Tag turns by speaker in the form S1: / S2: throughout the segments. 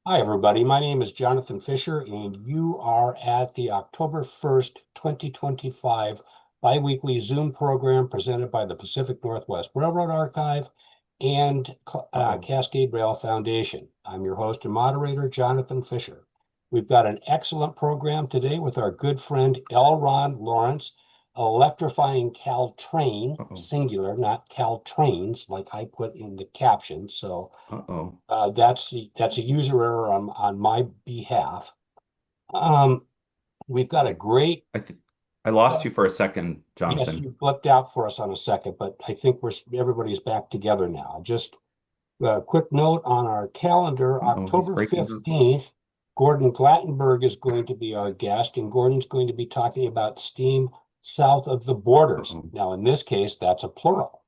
S1: Hi, everybody. My name is Jonathan Fisher, and you are at the October 1st, 2025 biweekly Zoom program presented by the Pacific Northwest Railroad Archive and
S2: Uh-oh.
S1: Cascade Rail Foundation. I'm your host and moderator, Jonathan Fisher. We've got an excellent program today with our good friend Elrond Lawrence, electrifying Caltrain,
S2: Uh-oh.
S1: singular, not Caltrains, like I put in the caption. So
S2: Uh-oh.
S1: that's a user error on my behalf. Um, we've got a great.
S2: I th I lost
S1: Uh,
S2: you for a second,
S1: yes,
S2: Jonathan.
S1: you blipped out for us on a second, but I think everybody's back together now. Just a quick note on our calendar:
S2: Uh-oh, he's
S1: October
S2: breaking up.
S1: 15th. Gordon Glattenberg is going to be our guest, and Gordon's going to be talking about steam south of the borders.
S2: Uh-oh.
S1: Now, in this case, that's a plural.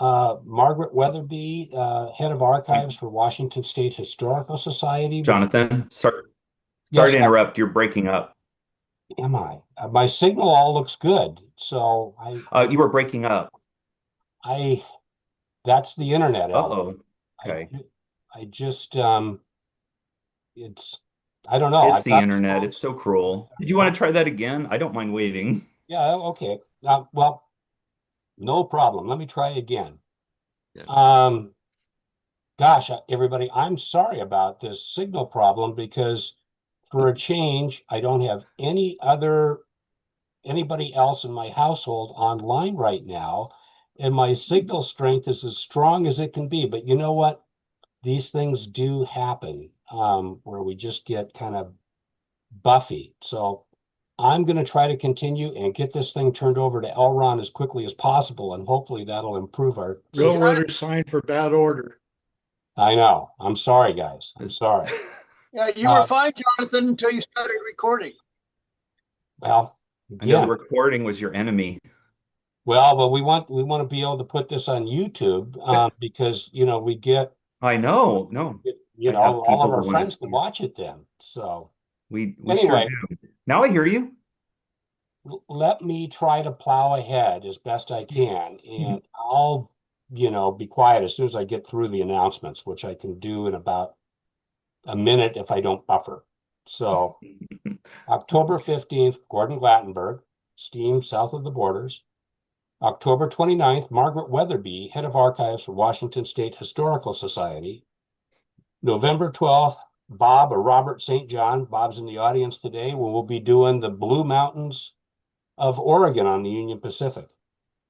S1: Margaret Weatherby, head of
S2: Wait,
S1: archives for Washington State Historical Society, will.
S2: Jonathan, sorry
S1: Yes,
S2: to interrupt. You're breaking up.
S1: am I? My signal all looks good, so
S2: You were breaking up.
S1: I, that's the internet, Al.
S2: Uh-oh.
S1: I,
S2: Okay.
S1: I just, it's, I don't know.
S2: It's
S1: I've
S2: the
S1: got
S2: internet. It's
S1: phones.
S2: so cruel. Did you want
S1: Huh?
S2: to try that again? I don't mind waiting.
S1: Yeah, okay. Well, no problem. Let me try again.
S2: Yeah.
S1: Um, Gosh, everybody, I'm sorry about this signal problem because for a change, I don't have anybody else in my household online right now, and my signal strength is as strong as it can be. But you know what? These things do happen, where we just get kind of buffy. So I'm going to try to continue and get this thing turned over to Elron as quickly as possible, and hopefully that'll improve our
S3: Red
S1: situation.
S3: letter sign for bad order.
S1: I know. I'm sorry, guys. I'm
S2: It's-
S1: sorry.
S3: Yeah, you were
S1: Uh,
S3: fine, Jonathan, until you started recording.
S1: well,
S2: I know the
S1: again,
S2: recording was your enemy.
S1: but we want to be able to put this on YouTube, because we get,
S2: I know. No, I have
S1: all of
S2: people who
S1: our
S2: want to
S1: friends
S2: see
S1: can
S2: it.
S1: watch it then. So
S2: We sure
S1: anyway,
S2: do. Now I hear you.
S1: let me try to plow ahead as best I can, and I'll, be quiet as soon as I get through the announcements, which I can do in about a minute if I don't buffer. So October 15th, Gordon Glattenberg, steam south of the borders. October 29th, Margaret Weatherby, head of archives for Washington State Historical Society. November 12th, Bob or Robert St. John, Bob's in the audience today, we'll be doing the Blue Mountains of Oregon on the Union Pacific.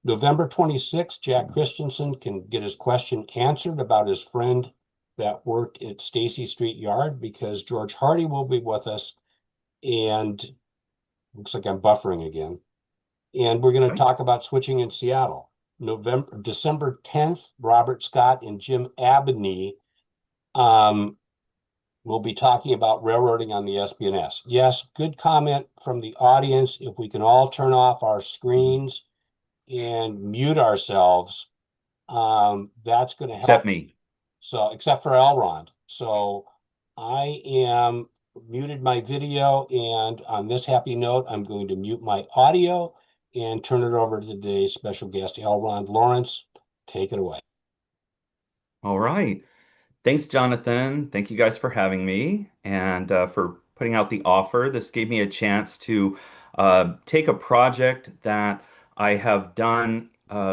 S1: November 26th, Jack Christensen can get his question answered about his friend that worked at Stacy Street Yard, because George Hardy will be with us. And looks like I'm buffering again. And we're going to
S2: Okay.
S1: talk about switching in Seattle. December 10th, Robert Scott and Jim Abney um, will be talking about railroading on the SPNS. Yes, good comment from the audience. If we can all turn off our screens and mute ourselves, that's going to
S2: Except
S1: help.
S2: me.
S1: So, except for Elrond. So, I am muted my video, and on this happy note, I'm going to mute my audio and turn it over to today's special guest, Elrond Lawrence. Take it away.
S2: All right. Thanks, Jonathan. Thank you guys for having me and for putting out the offer. This gave me a chance to take a project that I have done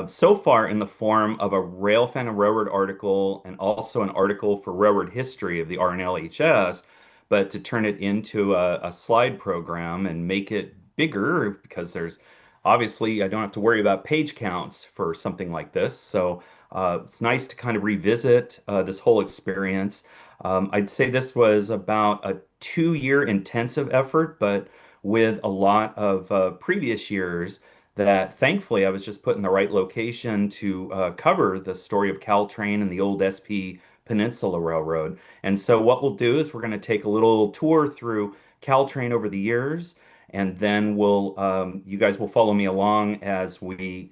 S2: so far in the form of a Railfan and Railroad article and also an article for railroad history of the RNLHS, but to turn it into a slide program and make it bigger because there's obviously I don't have to worry about page counts for something like this. So it's nice to kind of revisit this whole experience. I'd say this was about a 2 year intensive effort, but with a lot of previous years that thankfully I was just put in the right location to cover the story of Caltrain and the old SP Peninsula Railroad. And so what we'll do is we're going to take a little tour through Caltrain over the years, and then you guys will follow me along as we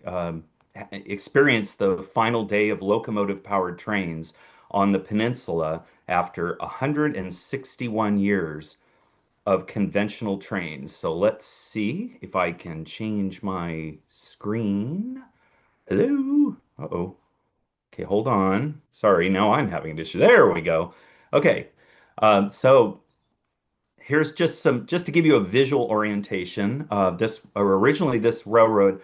S2: experience the final day of locomotive powered trains on the peninsula after 161 years of conventional trains. So let's see if I can change my screen. Hello? Uh-oh. Okay, hold on. Sorry, now I'm having an issue. There we go. Okay. So here's just to give you a visual orientation. Originally this railroad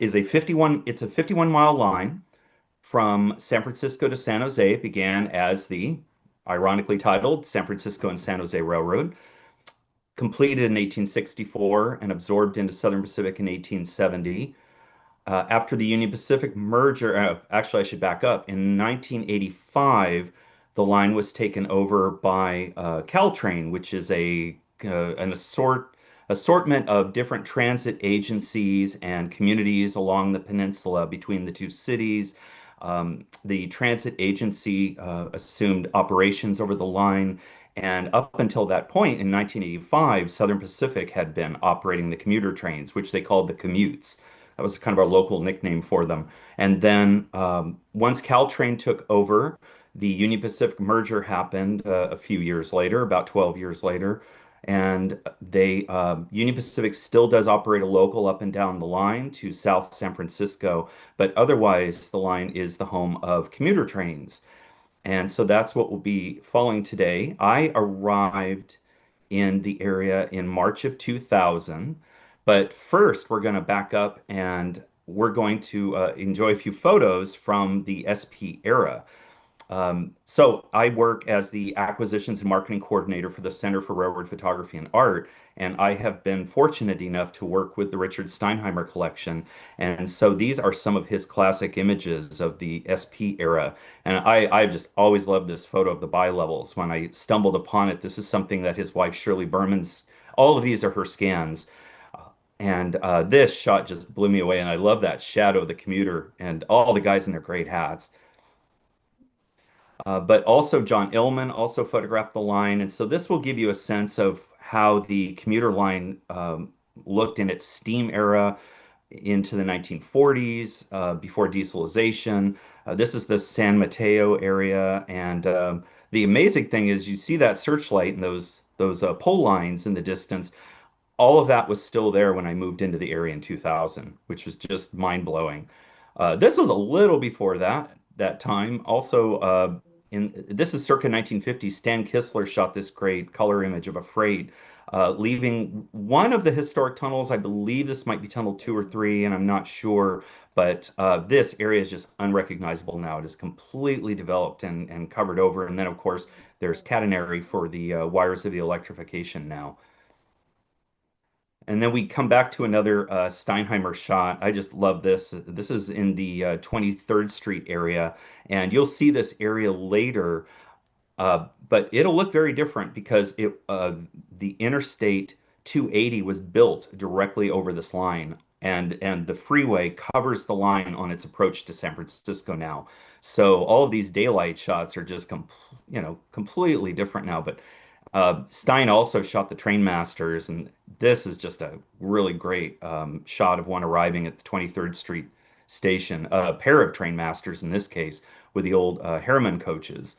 S2: is a 51-mile line from San Francisco to San Jose. It began as the ironically titled San Francisco and San Jose Railroad, completed in 1864 and absorbed into Southern Pacific in 1870. After the Union Pacific merger, actually, I should back up. In 1985, the line was taken over by Caltrain, which is an assortment of different transit agencies and communities along the peninsula between the two cities. The transit agency assumed operations over the line, and up until that point in 1985, Southern Pacific had been operating the commuter trains, which they called the commutes. That was kind of our local nickname for them. And then once Caltrain took over, the Union Pacific merger happened a few years later, about 12 years later. And Union Pacific still does operate a local up and down the line to South San Francisco, but otherwise the line is the home of commuter trains. And so that's what we'll be following today. I arrived in the area in March of 2000. But first, we're going to back up and we're going to enjoy a few photos from the SP era. So I work as the acquisitions and marketing coordinator for the Center for Railroad Photography and Art, and I have been fortunate enough to work with the Richard Steinheimer collection. And so these are some of his classic images of the SP era. And I've just always loved this photo of the bi-levels. When I stumbled upon it, this is something that his wife Shirley Berman's, all of these are her scans. And this shot just blew me away. And I love that shadow of the commuter and all the guys in their great hats. But also John Illman also photographed the line. And so this will give you a sense of how the commuter line looked in its steam era into the 1940s, before dieselization. This is the San Mateo area. And the amazing thing is you see that searchlight and those pole lines in the distance. All of that was still there when I moved into the area in 2000, which was just mind-blowing. This was a little before that time. Also, in this is circa 1950. Stan Kistler shot this great color image of a freight leaving one of the historic tunnels. I believe this might be tunnel 2 or 3, and I'm not sure. But this area is just unrecognizable now. It is completely developed and covered over. And then, of course, there's catenary for the wires of the electrification now. And then we come back to another Steinheimer shot. I just love this. This is in the 23rd Street area, and you'll see this area later, but it'll look very different because the Interstate 280 was built directly over this line, and the freeway covers the line on its approach to San Francisco now. So all of these daylight shots are just completely different now. But Stein also shot the Trainmasters, and this is just a really great shot of one arriving at the 23rd Street station, a pair of Trainmasters in this case, with the old Harriman coaches.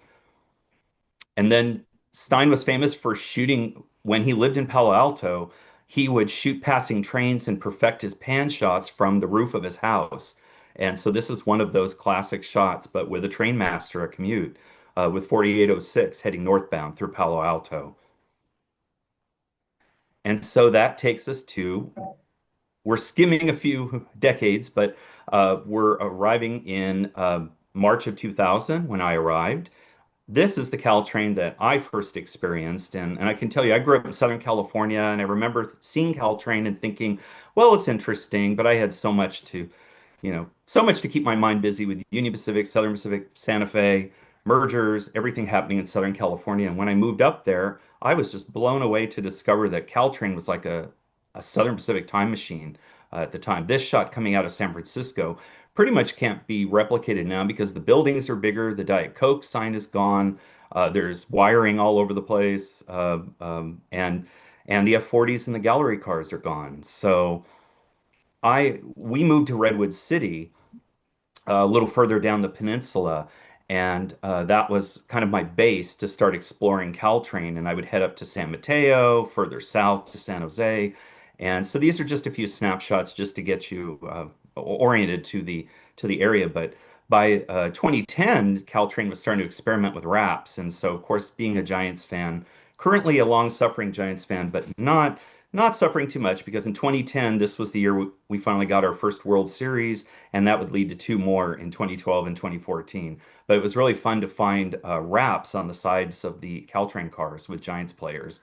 S2: And then Stein was famous for shooting when he lived in Palo Alto. He would shoot passing trains and perfect his pan shots from the roof of his house. And so this is one of those classic shots, but with a Trainmaster, a commute, with 4806 heading northbound through Palo Alto. And so that takes us to, we're skimming a few decades, but we're arriving in March of 2000 when I arrived. This is the Caltrain that I first experienced. And I can tell you, I grew up in Southern California, and I remember seeing Caltrain and thinking, well, it's interesting, but I had so much to keep my mind busy with Union Pacific, Southern Pacific, Santa Fe, mergers, everything happening in Southern California. And when I moved up there, I was just blown away to discover that Caltrain was like a Southern Pacific time machine at the time. This shot coming out of San Francisco pretty much can't be replicated now because the buildings are bigger, the Diet Coke sign is gone, there's wiring all over the place, and the F40s and the gallery cars are gone. So we moved to Redwood City, a little further down the peninsula, and that was kind of my base to start exploring Caltrain. And I would head up to San Mateo, further south to San Jose. And so these are just a few snapshots just to get you oriented to the area. But by 2010, Caltrain was starting to experiment with wraps, and so of course, being a Giants fan, currently a long-suffering Giants fan, but not suffering too much because in 2010, this was the year we finally got our first World Series, and that would lead to two more in 2012 and 2014. But it was really fun to find wraps on the sides of the Caltrain cars with Giants players.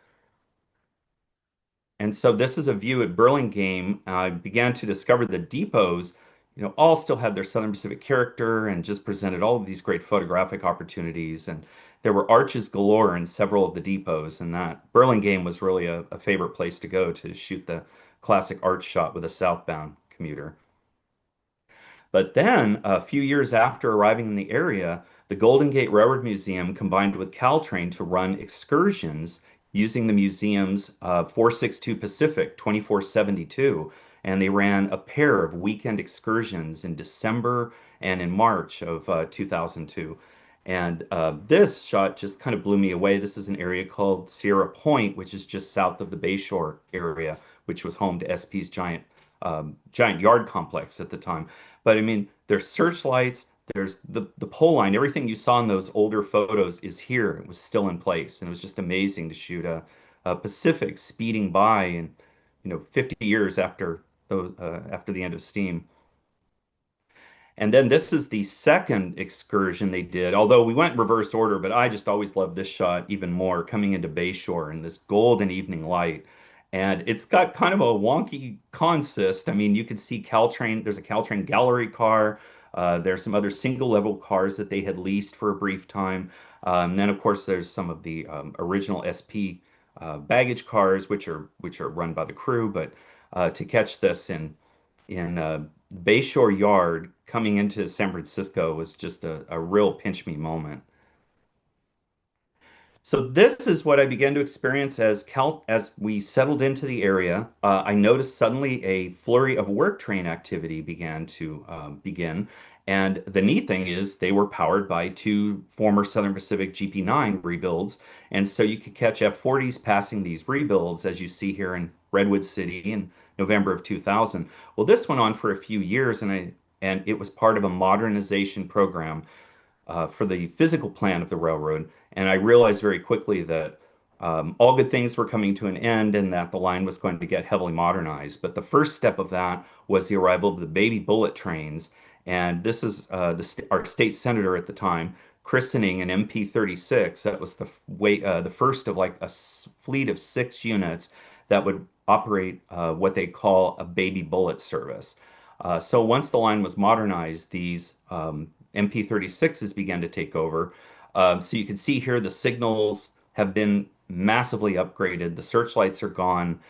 S2: And so this is a view at Burlingame. I began to discover the depots, all still had their Southern Pacific character and just presented all of these great photographic opportunities. And there were arches galore in several of the depots, and that Burlingame was really a favorite place to go to shoot the classic arch shot with a southbound commuter. But then, a few years after arriving in the area, the Golden Gate Railroad Museum combined with Caltrain to run excursions using the museum's 462 Pacific 2472. And they ran a pair of weekend excursions in December and in March of 2002. And this shot just kind of blew me away. This is an area called Sierra Point, which is just south of the Bayshore area, which was home to SP's giant yard complex at the time. But I mean, there's searchlights, there's the pole line, everything you saw in those older photos is here. It was still in place, and it was just amazing to shoot a Pacific speeding by, and 50 years after the end of steam. And then this is the second excursion they did, although we went in reverse order, but I just always loved this shot even more, coming into Bayshore in this golden evening light. And it's got kind of a wonky consist. I mean, you could see Caltrain, there's a Caltrain gallery car. There's some other single level cars that they had leased for a brief time. And then, of course, there's some of the original SP baggage cars, which are run by the crew. But to catch this in Bayshore Yard coming into San Francisco was just a real pinch me moment. So this is what I began to experience as we settled into the area. I noticed suddenly a flurry of work train activity began to begin. And the neat thing is they were powered by two former Southern Pacific GP9 rebuilds. And so you could catch F40s passing these rebuilds, as you see here in Redwood City in November of 2000. Well, this went on for a few years, and it was part of a modernization program for the physical plan of the railroad. And I realized very quickly that all good things were coming to an end and that the line was going to get heavily modernized. But the first step of that was the arrival of the baby bullet trains. And this is our state senator at the time christening an MP-36. That was the first of like a fleet of 6 units that would operate what they call a baby bullet service. So once the line was modernized, these MP-36s began to take over. So you can see here the signals have been massively upgraded. The searchlights are gone.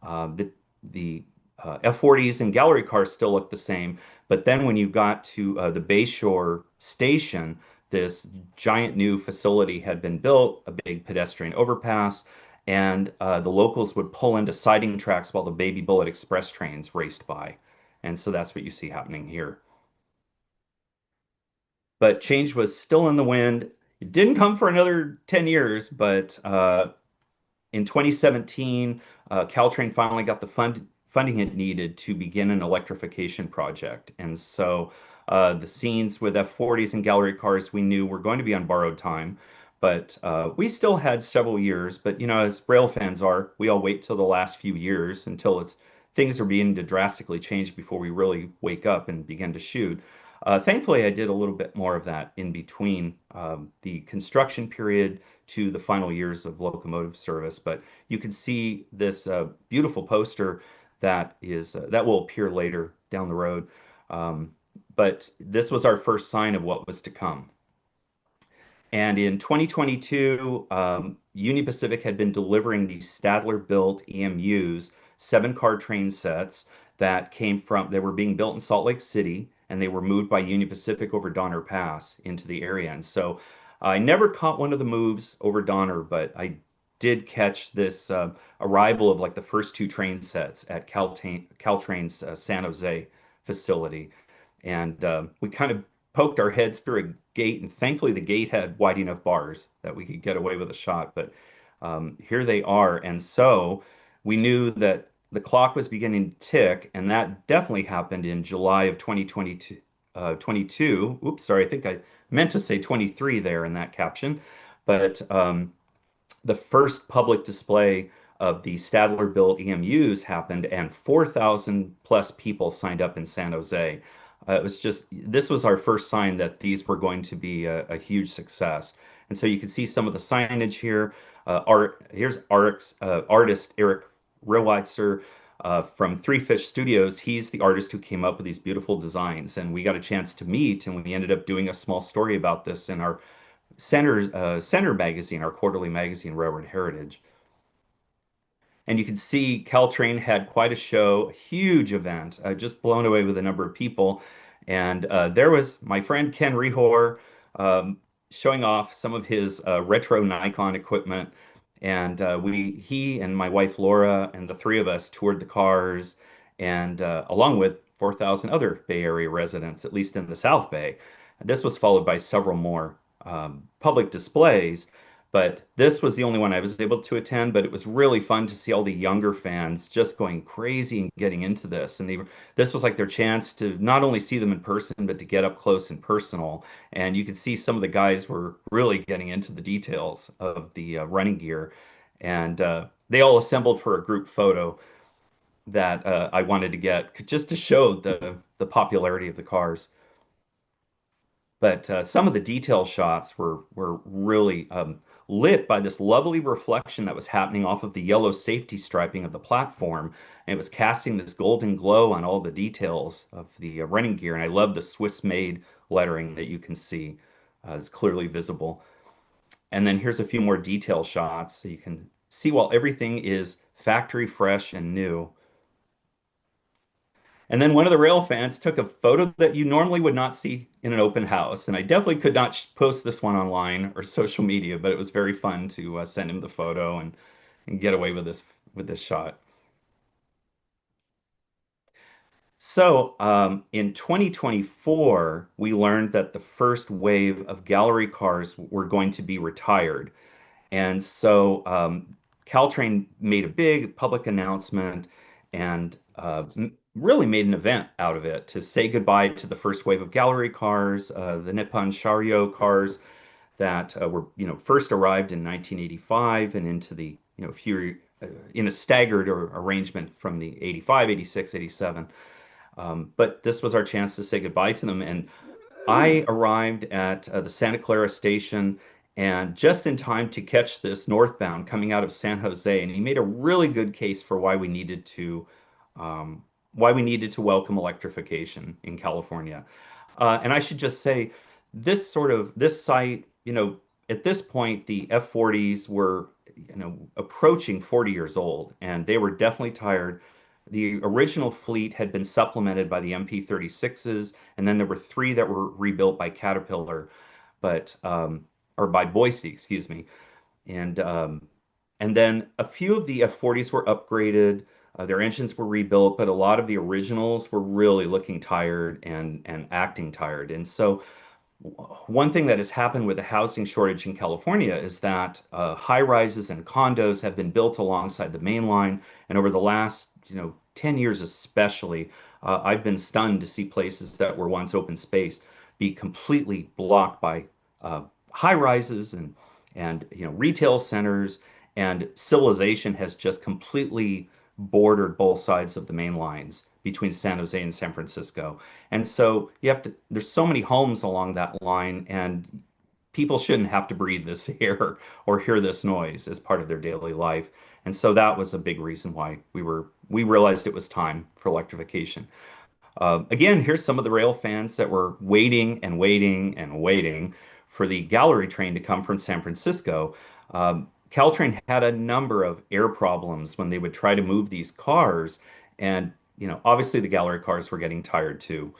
S2: The F40s and gallery cars still look the same. But then when you got to the Bayshore station, this giant new facility had been built, a big pedestrian overpass, and the locals would pull into siding tracks while the Baby Bullet Express trains raced by. And so that's what you see happening here. But change was still in the wind. It didn't come for another 10 years, but in 2017, Caltrain finally got the funding it needed to begin an electrification project. And so the scenes with F40s and gallery cars we knew were going to be on borrowed time, but we still had several years. But as rail fans are, we all wait till the last few years until things are beginning to drastically change before we really wake up and begin to shoot. Thankfully, I did a little bit more of that in between the construction period to the final years of locomotive service. But you can see this beautiful poster that will appear later down the road. But this was our first sign of what was to come. And in 2022, Union Pacific had been delivering these Stadler-built EMUs, 7-car train sets that were being built in Salt Lake City, and they were moved by Union Pacific over Donner Pass into the area. And so I never caught one of the moves over Donner, but I did catch this arrival of like the first two train sets at Caltrain's San Jose facility. And we kind of poked our heads through a gate, and thankfully the gate had wide enough bars that we could get away with a shot. But here they are. And so we knew that the clock was beginning to tick, and that definitely happened in July of 2022, 22. Oops, sorry, I think I meant to say 23 there in that caption. But the first public display of the Stadler built EMUs happened, and 4,000 plus people signed up in San Jose. It was just, this was our first sign that these were going to be a huge success. And so you can see some of the signage here. Here's artist Eric Rewitzer from Three Fish Studios. He's the artist who came up with these beautiful designs, and we got a chance to meet, and we ended up doing a small story about this in our Center magazine, our quarterly magazine, Railroad Heritage. And you can see Caltrain had quite a show, a huge event, just blown away with the number of people. And there was my friend Ken Rehor um, showing off some of his retro Nikon equipment. And he and my wife Laura and the three of us toured the cars, and along with 4,000 other Bay Area residents, at least in the South Bay. This was followed by several more public displays. But this was the only one I was able to attend, but it was really fun to see all the younger fans just going crazy and getting into this. And this was like their chance to not only see them in person, but to get up close and personal. And you could see some of the guys were really getting into the details of the running gear. And they all assembled for a group photo that I wanted to get just to show the popularity of the cars. But some of the detail shots were really lit by this lovely reflection that was happening off of the yellow safety striping of the platform. And it was casting this golden glow on all the details of the running gear. And I love the Swiss-made lettering that you can see. It's clearly visible. And then here's a few more detail shots so you can see while everything is factory fresh and new. And then one of the rail fans took a photo that you normally would not see in an open house. And I definitely could not post this one online or social media, but it was very fun to send him the photo and get away with this shot. So in 2024, we learned that the first wave of gallery cars were going to be retired. And so Caltrain made a big public announcement and really made an event out of it to say goodbye to the first wave of gallery cars, the Nippon Sharyo cars that were, first arrived in 1985 and into the, few in a staggered arrangement from the 85, 86, 87. But this was our chance to say goodbye to them. And I arrived at the Santa Clara station and just in time to catch this northbound coming out of San Jose. And he made a really good case for why we needed to welcome electrification in California. And I should just say, this site, at this point, the F40s were, approaching 40 years old, and they were definitely tired. The original fleet had been supplemented by the MP36s, and then there were three that were rebuilt by Caterpillar, or by Boise, excuse me. And and then a few of the F40s were upgraded. Their engines were rebuilt, but a lot of the originals were really looking tired and acting tired. And so one thing that has happened with the housing shortage in California is that high rises and condos have been built alongside the main line. And over the last, 10 years especially, I've been stunned to see places that were once open space be completely blocked by high rises and retail centers, and civilization has just completely bordered both sides of the main lines between San Jose and San Francisco. And so there's so many homes along that line, and people shouldn't have to breathe this air or hear this noise as part of their daily life. And so that was a big reason why we realized it was time for electrification. Again, here's some of the rail fans that were waiting and waiting and waiting for the gallery train to come from San Francisco. Caltrain had a number of air problems when they would try to move these cars. And, obviously the gallery cars were getting tired too.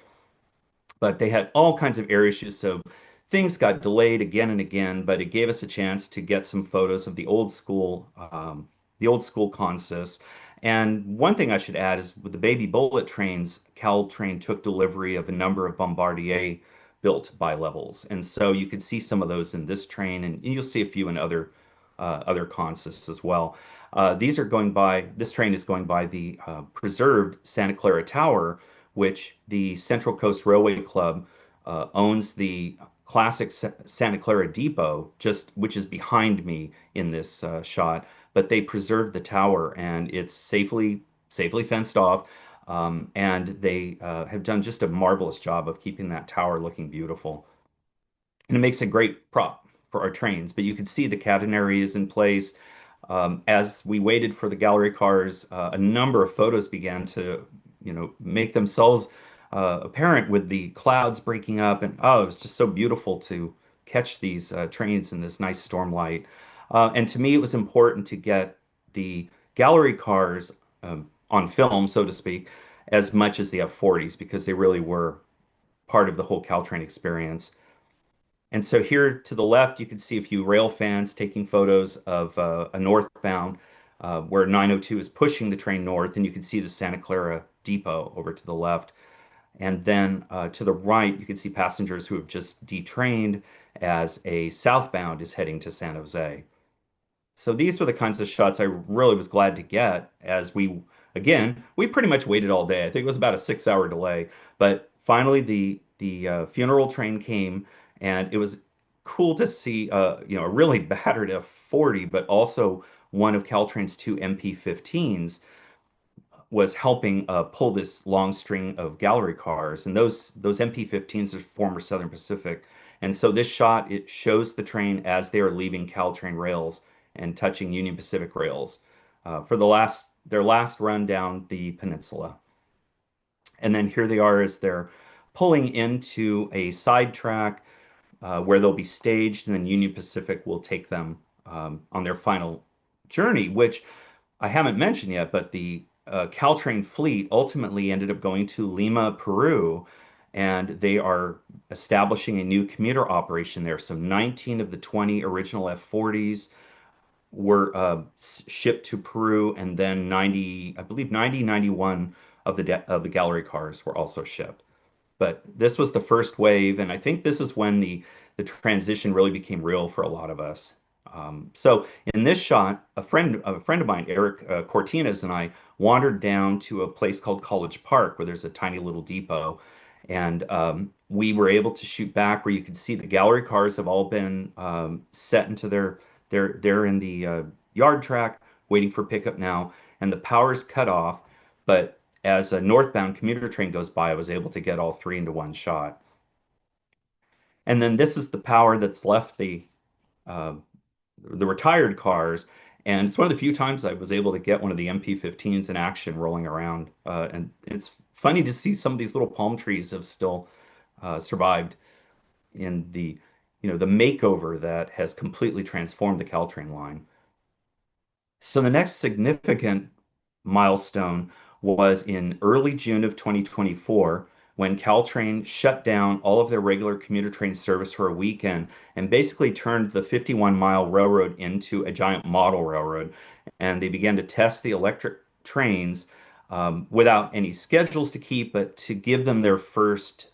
S2: But they had all kinds of air issues. So things got delayed again and again, but it gave us a chance to get some photos of the old school consists. And one thing I should add is with the baby bullet trains, Caltrain took delivery of a number of Bombardier built bi-levels. And so you could see some of those in this train, and you'll see a few in other consists as well. This train is going by the preserved Santa Clara Tower, which the Central Coast Railway Club owns the classic Santa Clara Depot, just which is behind me in this shot. But they preserved the tower, and it's safely fenced off. And they have done just a marvelous job of keeping that tower looking beautiful. And it makes a great prop for our trains. But you can see the catenary is in place. As we waited for the gallery cars, a number of photos began to, make themselves apparent with the clouds breaking up, and oh, it was just so beautiful to catch these trains in this nice storm light. And to me, it was important to get the gallery cars on film, so to speak, as much as the F40s because they really were part of the whole Caltrain experience. And so here to the left, you can see a few rail fans taking photos of a northbound where 902 is pushing the train north, and you can see the Santa Clara Depot over to the left. And then to the right, you can see passengers who have just detrained as a southbound is heading to San Jose. So these were the kinds of shots I really was glad to get as we pretty much waited all day. I think it was about a 6 hour delay, but finally the funeral train came, and it was cool to see a really battered F40, but also one of Caltrain's two MP-15s was helping pull this long string of gallery cars, and those MP-15s are former Southern Pacific. And so this shot, it shows the train as they are leaving Caltrain rails and touching Union Pacific rails for their last run down the peninsula. And then here they are as they're pulling into a side track where they'll be staged, and then Union Pacific will take them on their final journey, which I haven't mentioned yet, but the Caltrain fleet ultimately ended up going to Lima, Peru, and they are establishing a new commuter operation there. So 19 of the 20 original F40s were shipped to Peru, and then 90, I believe 90, 91 of the gallery cars were also shipped. But this was the first wave, and I think this is when the transition really became real for a lot of us. So in this shot, a friend of mine, Eric Cortinas, and I wandered down to a place called College Park, where there's a tiny little depot, and we were able to shoot back where you can see the gallery cars have all been set into they're in the yard track waiting for pickup now, and the power's cut off. But as a northbound commuter train goes by, I was able to get all three into one shot. And then this is the power that's left uh, the retired cars. And it's one of the few times I was able to get one of the MP-15s in action rolling around. And it's funny to see some of these little palm trees have still survived in the makeover that has completely transformed the Caltrain line. So the next significant milestone was in early June of 2024 when Caltrain shut down all of their regular commuter train service for a weekend and basically turned the 51-mile railroad into a giant model railroad. And they began to test the electric trains without any schedules to keep, but to give them their first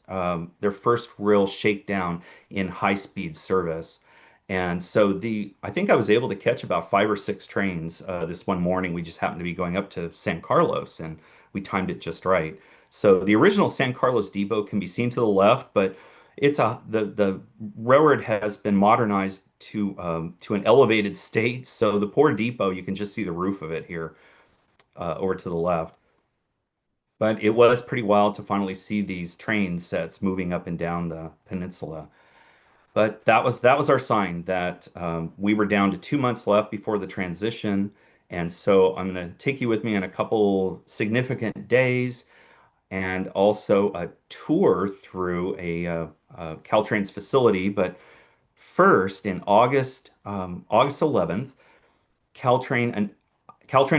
S2: real shakedown in high-speed service. And so I think I was able to catch about 5 or 6 trains this one morning. We just happened to be going up to San Carlos, and we timed it just right. So the original San Carlos Depot can be seen to the left, but the railroad has been modernized to an elevated state. So the poor depot, you can just see the roof of it here over to the left. But it was pretty wild to finally see these train sets moving up and down the peninsula. But that was our sign that we were down to 2 months left before the transition. And so I'm going to take you with me in a couple significant days and also a tour through Caltrain's facility. But first, in August 11th, Caltrain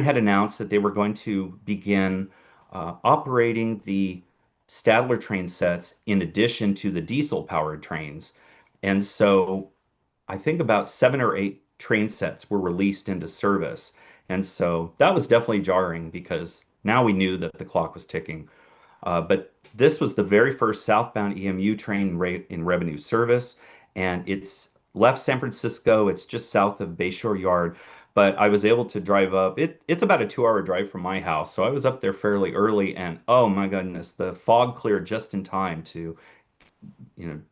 S2: had announced that they were going to begin operating the Stadler train sets in addition to the diesel-powered trains. And so I think about 7 or 8 train sets were released into service. And so that was definitely jarring because now we knew that the clock was ticking. But this was the very first southbound EMU train in revenue service, and it's left San Francisco. It's just south of Bayshore Yard, but I was able to drive up. It's about a 2 hour drive from my house, so I was up there fairly early, and oh my goodness, the fog cleared just in time to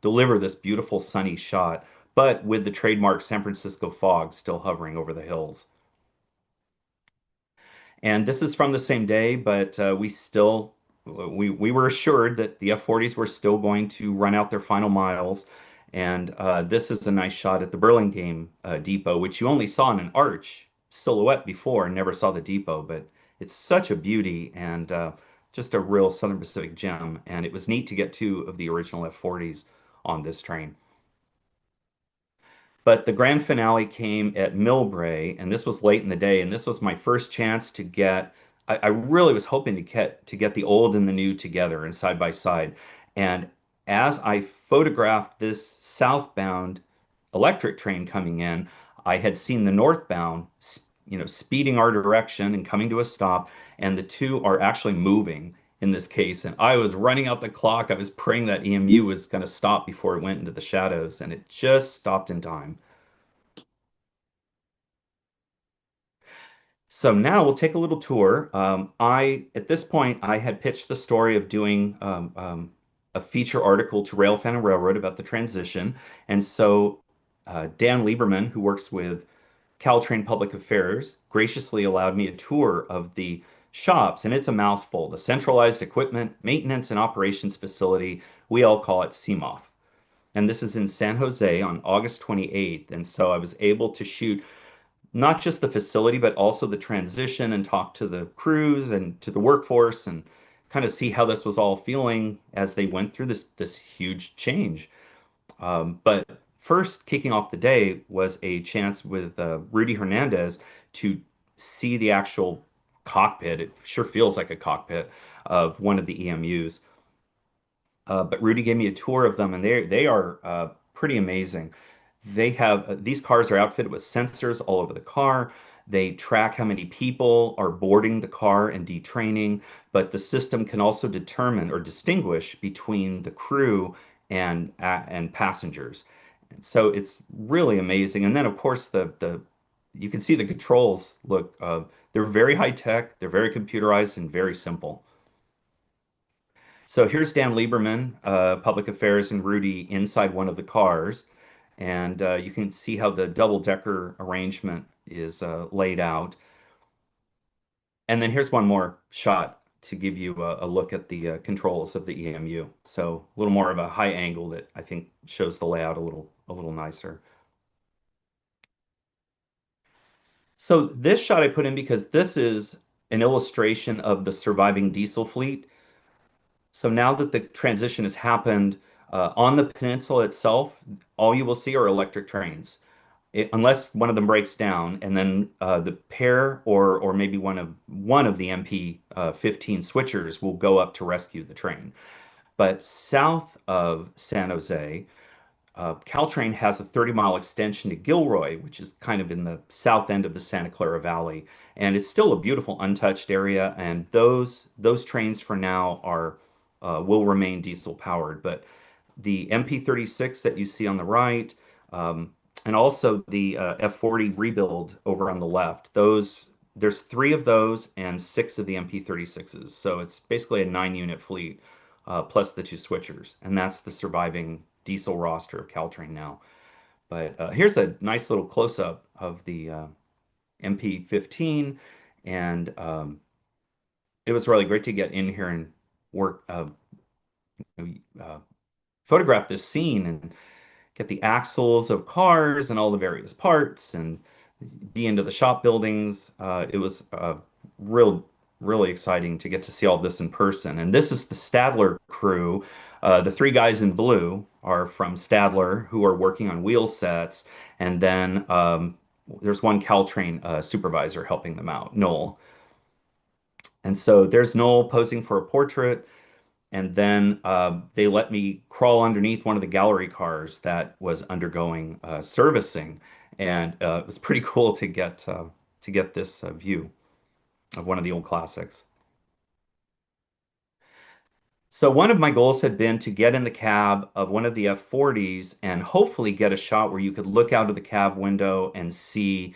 S2: deliver this beautiful sunny shot, but with the trademark San Francisco fog still hovering over the hills. And this is from the same day, but we were assured that the F-40s were still going to run out their final miles. And this is a nice shot at the Burlingame depot, which you only saw in an arch silhouette before and never saw the depot. But it's such a beauty and just a real Southern Pacific gem. And it was neat to get two of the original F-40s on this train. But the grand finale came at Millbrae, and this was late in the day, and this was my first chance to get. I really was hoping to get the old and the new together and side by side. And as I photographed this southbound electric train coming in, I had seen the northbound, speeding our direction and coming to a stop, and the two are actually moving in this case. And I was running out the clock. I was praying that EMU was going to stop before it went into the shadows, and it just stopped in time. So now we'll take a little tour. At this point, I had pitched the story of doing a feature article to Railfan and Railroad about the transition. And so Dan Lieberman, who works with Caltrain Public Affairs, graciously allowed me a tour of the shops. And it's a mouthful. The Centralized Equipment Maintenance and Operations Facility. We all call it CMOF. And this is in San Jose on August 28th. And so I was able to shoot not just the facility, but also the transition and talk to the crews and to the workforce and kind of see how this was all feeling as they went through this huge change. But first, kicking off the day was a chance with Rudy Hernandez to see the actual cockpit. It sure feels like a cockpit of one of the EMUs. But Rudy gave me a tour of them, and they are pretty amazing. They have these cars are outfitted with sensors all over the car. They track how many people are boarding the car and detraining, but the system can also determine or distinguish between the crew and passengers. And so it's really amazing. And then of course the you can see the controls look they're very high tech, they're very computerized and very simple. So here's Dan Lieberman, Public Affairs, and Rudy inside one of the cars. And you can see how the double-decker arrangement is laid out. And then here's one more shot to give you a look at the controls of the EMU. So a little more of a high angle that I think shows the layout a little nicer. So this shot I put in because this is an illustration of the surviving diesel fleet. So now that the transition has happened on the peninsula itself, all you will see are electric trains, unless one of them breaks down, and then the pair or maybe one of the MP 15 switchers will go up to rescue the train. But south of San Jose, Caltrain has a 30-mile extension to Gilroy, which is kind of in the south end of the Santa Clara Valley, and it's still a beautiful untouched area. And those trains for now are will remain diesel powered, but the MP36 that you see on the right, and also the F40 rebuild over on the left. There's three of those and six of the MP36s, so it's basically a 9-unit fleet plus the two switchers, and that's the surviving diesel roster of Caltrain now. But here's a nice little close-up of the MP15, and it was really great to get in here and work, uh, photograph this scene and get the axles of cars and all the various parts and be into the shop buildings. It was really exciting to get to see all this in person. And this is the Stadler crew. The three guys in blue are from Stadler who are working on wheel sets. And then there's one Caltrain supervisor helping them out, Noel. And so there's Noel posing for a portrait. And then they let me crawl underneath one of the gallery cars that was undergoing servicing, and it was pretty cool to get this view of one of the old classics. So one of my goals had been to get in the cab of one of the F40s and hopefully get a shot where you could look out of the cab window and see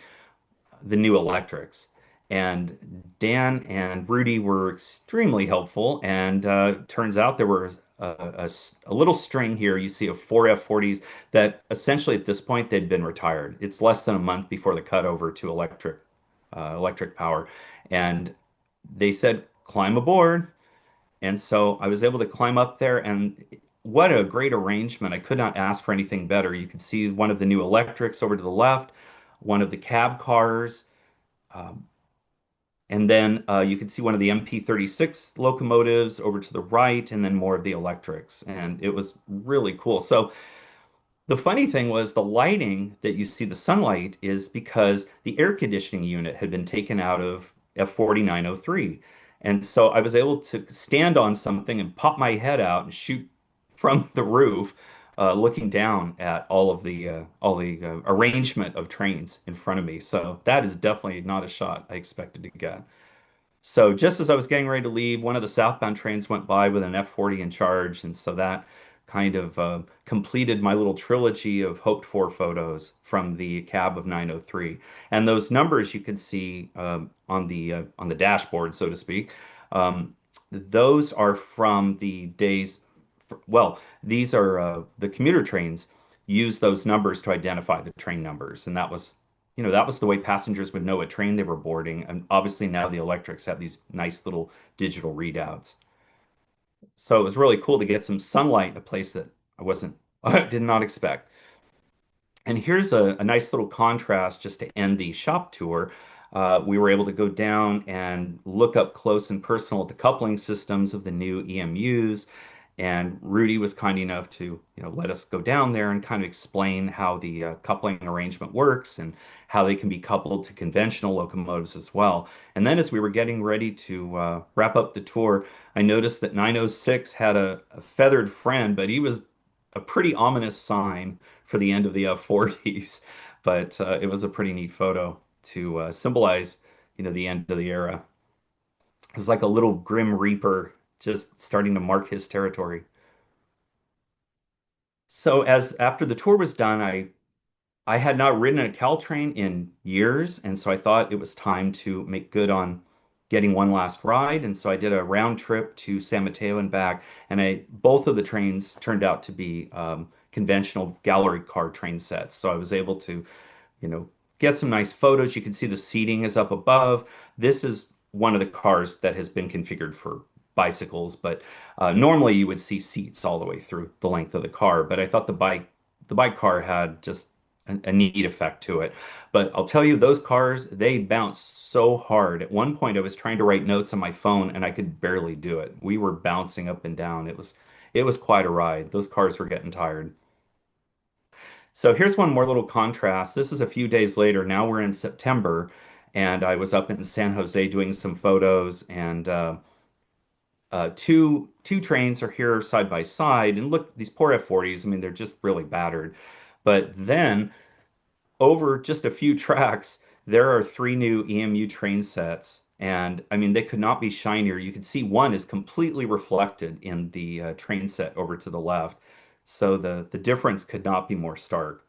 S2: the new electrics. And Dan and Rudy were extremely helpful, and turns out there were a little string here. You see of four F40s that essentially at this point they'd been retired. It's less than a month before the cut over to electric power, and they said climb aboard. And so I was able to climb up there, and what a great arrangement. I could not ask for anything better. You could see one of the new electrics over to the left, one of the cab cars, um, and then you could see one of the MP36 locomotives over to the right, and then more of the electrics. And it was really cool. So the funny thing was the lighting that you see, the sunlight, is because the air conditioning unit had been taken out of F4903. And so I was able to stand on something and pop my head out and shoot from the roof, looking down at all the arrangement of trains in front of me. So that is definitely not a shot I expected to get. So just as I was getting ready to leave, one of the southbound trains went by with an F40 in charge, and so that kind of completed my little trilogy of hoped for photos from the cab of 903. And those numbers you can see on the dashboard, so to speak. Those are from the days. Well, these are the commuter trains use those numbers to identify the train numbers, and that was the way passengers would know what train they were boarding. And obviously now the electrics have these nice little digital readouts. So it was really cool to get some sunlight in a place that I did not expect. And here's a nice little contrast just to end the shop tour. We were able to go down and look up close and personal at the coupling systems of the new EMUs. And Rudy was kind enough to, let us go down there and kind of explain how the coupling arrangement works and how they can be coupled to conventional locomotives as well. And then as we were getting ready to wrap up the tour, I noticed that 906 had a feathered friend, but he was a pretty ominous sign for the end of the 40s. But it was a pretty neat photo to symbolize, the end of the era. It was like a little grim reaper just starting to mark his territory. So as after the tour was done, I had not ridden a Caltrain in years, and so I thought it was time to make good on getting one last ride. And so I did a round trip to San Mateo and back, and both of the trains turned out to be conventional gallery car train sets. So I was able to, you know, get some nice photos. You can see the seating is up above. This is one of the cars that has been configured for bicycles, but normally you would see seats all the way through the length of the car. But I thought the bike car had just a neat effect to it. But I'll tell you, those cars, they bounce so hard. At one point, I was trying to write notes on my phone and I could barely do it. We were bouncing up and down. It was quite a ride. Those cars were getting tired. So here's one more little contrast. This is a few days later. Now we're in September, and I was up in San Jose doing some photos, and two trains are here side by side. And look, these poor F40s. I mean, they're just really battered. But then over just a few tracks, there are three new EMU train sets. And I mean, they could not be shinier. You can see one is completely reflected in the train set over to the left. So the difference could not be more stark.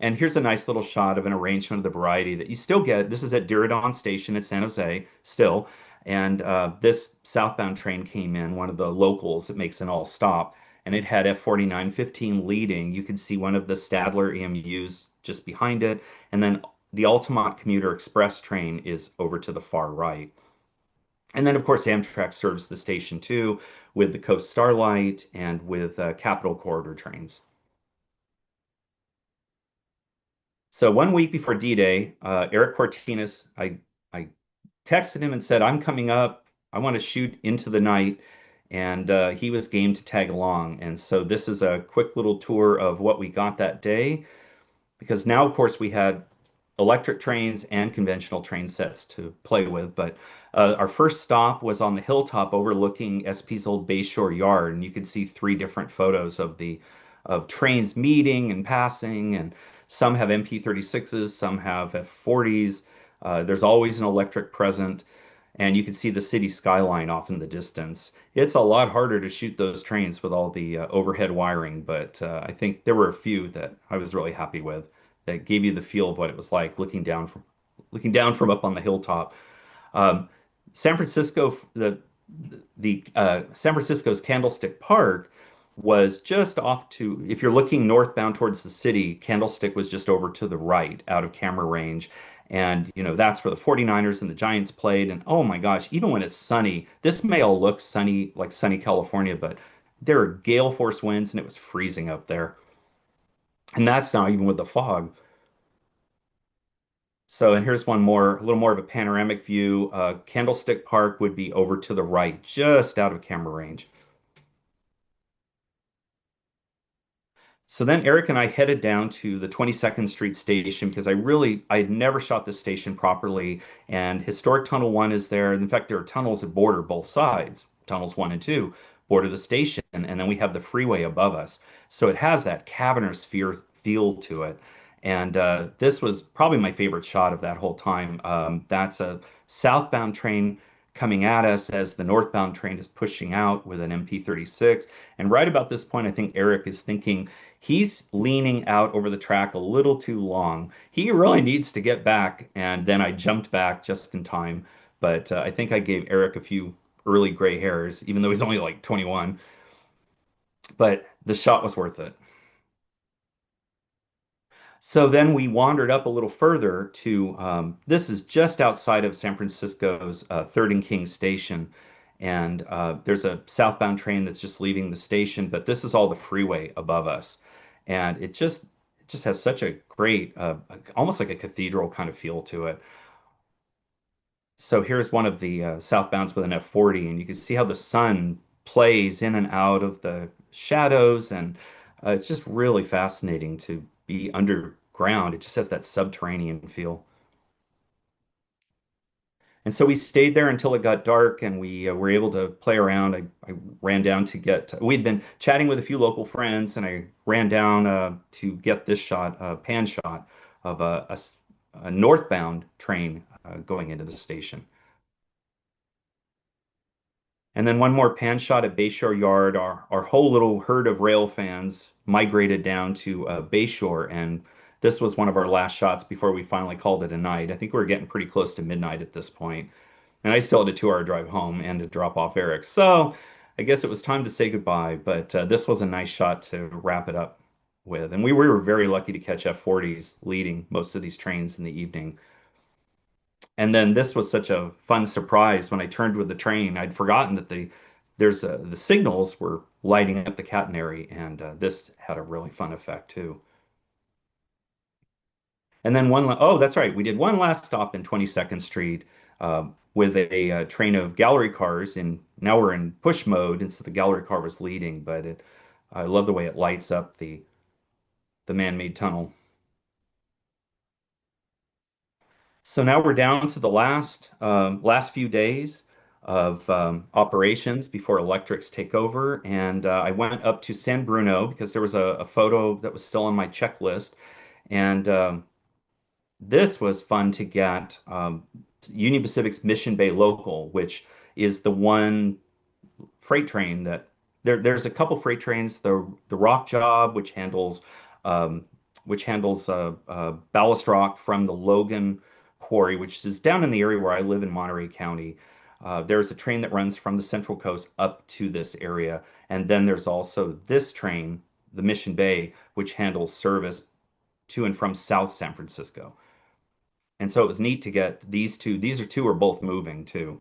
S2: And here's a nice little shot of an arrangement of the variety that you still get. This is at Diridon Station in San Jose still. And this southbound train came in, one of the locals that makes an all stop, and it had F4915 leading. You can see one of the Stadler EMUs just behind it. And then the Altamont Commuter Express train is over to the far right. And then, of course, Amtrak serves the station too with the Coast Starlight and with Capital Corridor trains. So 1 week before D-Day, Eric Cortines, I texted him and said, I'm coming up. I want to shoot into the night. And he was game to tag along. And so this is a quick little tour of what we got that day. Because now, of course, we had electric trains and conventional train sets to play with. But our first stop was on the hilltop overlooking SP's old Bayshore Yard. And you can see three different photos of trains meeting and passing. And some have MP36s, some have F40s. There's always an electric present, and you can see the city skyline off in the distance. It's a lot harder to shoot those trains with all the overhead wiring, but I think there were a few that I was really happy with that gave you the feel of what it was like looking down from up on the hilltop. Um, San Francisco, the San Francisco's Candlestick Park was just off to, if you're looking northbound towards the city, Candlestick was just over to the right, out of camera range. And, that's where the 49ers and the Giants played. And oh my gosh, even when it's sunny, this may all look sunny, like sunny California, but there are gale force winds and it was freezing up there. And that's not even with the fog. So, and here's one more, a little more of a panoramic view. Candlestick Park would be over to the right, just out of camera range. So then Eric and I headed down to the 22nd Street station because I had never shot this station properly. And historic Tunnel 1 is there. In fact, there are tunnels that border both sides. Tunnels 1 and 2 border the station. And then we have the freeway above us. So it has that cavernous feel to it. And this was probably my favorite shot of that whole time. That's a southbound train coming at us as the northbound train is pushing out with an MP36. And right about this point, I think Eric is thinking, he's leaning out over the track a little too long. He really needs to get back. And then I jumped back just in time. But I think I gave Eric a few early gray hairs, even though he's only like 21. But the shot was worth it. So then we wandered up a little further to this is just outside of San Francisco's Third and King Station. And there's a southbound train that's just leaving the station, but this is all the freeway above us. And it just has such a great, almost like a cathedral kind of feel to it. So here's one of the southbounds with an F40, and you can see how the sun plays in and out of the shadows, and it's just really fascinating to be underground. It just has that subterranean feel. And so we stayed there until it got dark, and we were able to play around. I ran down to get. We'd been chatting with a few local friends, and I ran down to get this shot, pan shot of a northbound train going into the station. And then one more pan shot at Bayshore Yard. Our whole little herd of rail fans migrated down to Bayshore, and this was one of our last shots before we finally called it a night. I think we were getting pretty close to midnight at this point, and I still had a 2 hour drive home and to drop off Eric. So I guess it was time to say goodbye, but this was a nice shot to wrap it up with. And we were very lucky to catch F40s leading most of these trains in the evening. And then this was such a fun surprise when I turned with the train. I'd forgotten that the signals were lighting up the catenary, and this had a really fun effect too. And then oh, that's right, we did one last stop in 22nd Street with a train of gallery cars. And now we're in push mode, and so the gallery car was leading. But I love the way it lights up the man-made tunnel. So now we're down to the last few days of operations before electrics take over, and I went up to San Bruno because there was a photo that was still on my checklist, and this was fun to get. Union Pacific's Mission Bay Local, which is the one freight train that there's a couple freight trains, the Rock Job, um, which handles ballast rock from the Logan Quarry, which is down in the area where I live in Monterey County. There's a train that runs from the Central Coast up to this area, and then there's also this train, the Mission Bay, which handles service to and from South San Francisco. And so it was neat to get these two. These are two are both moving too.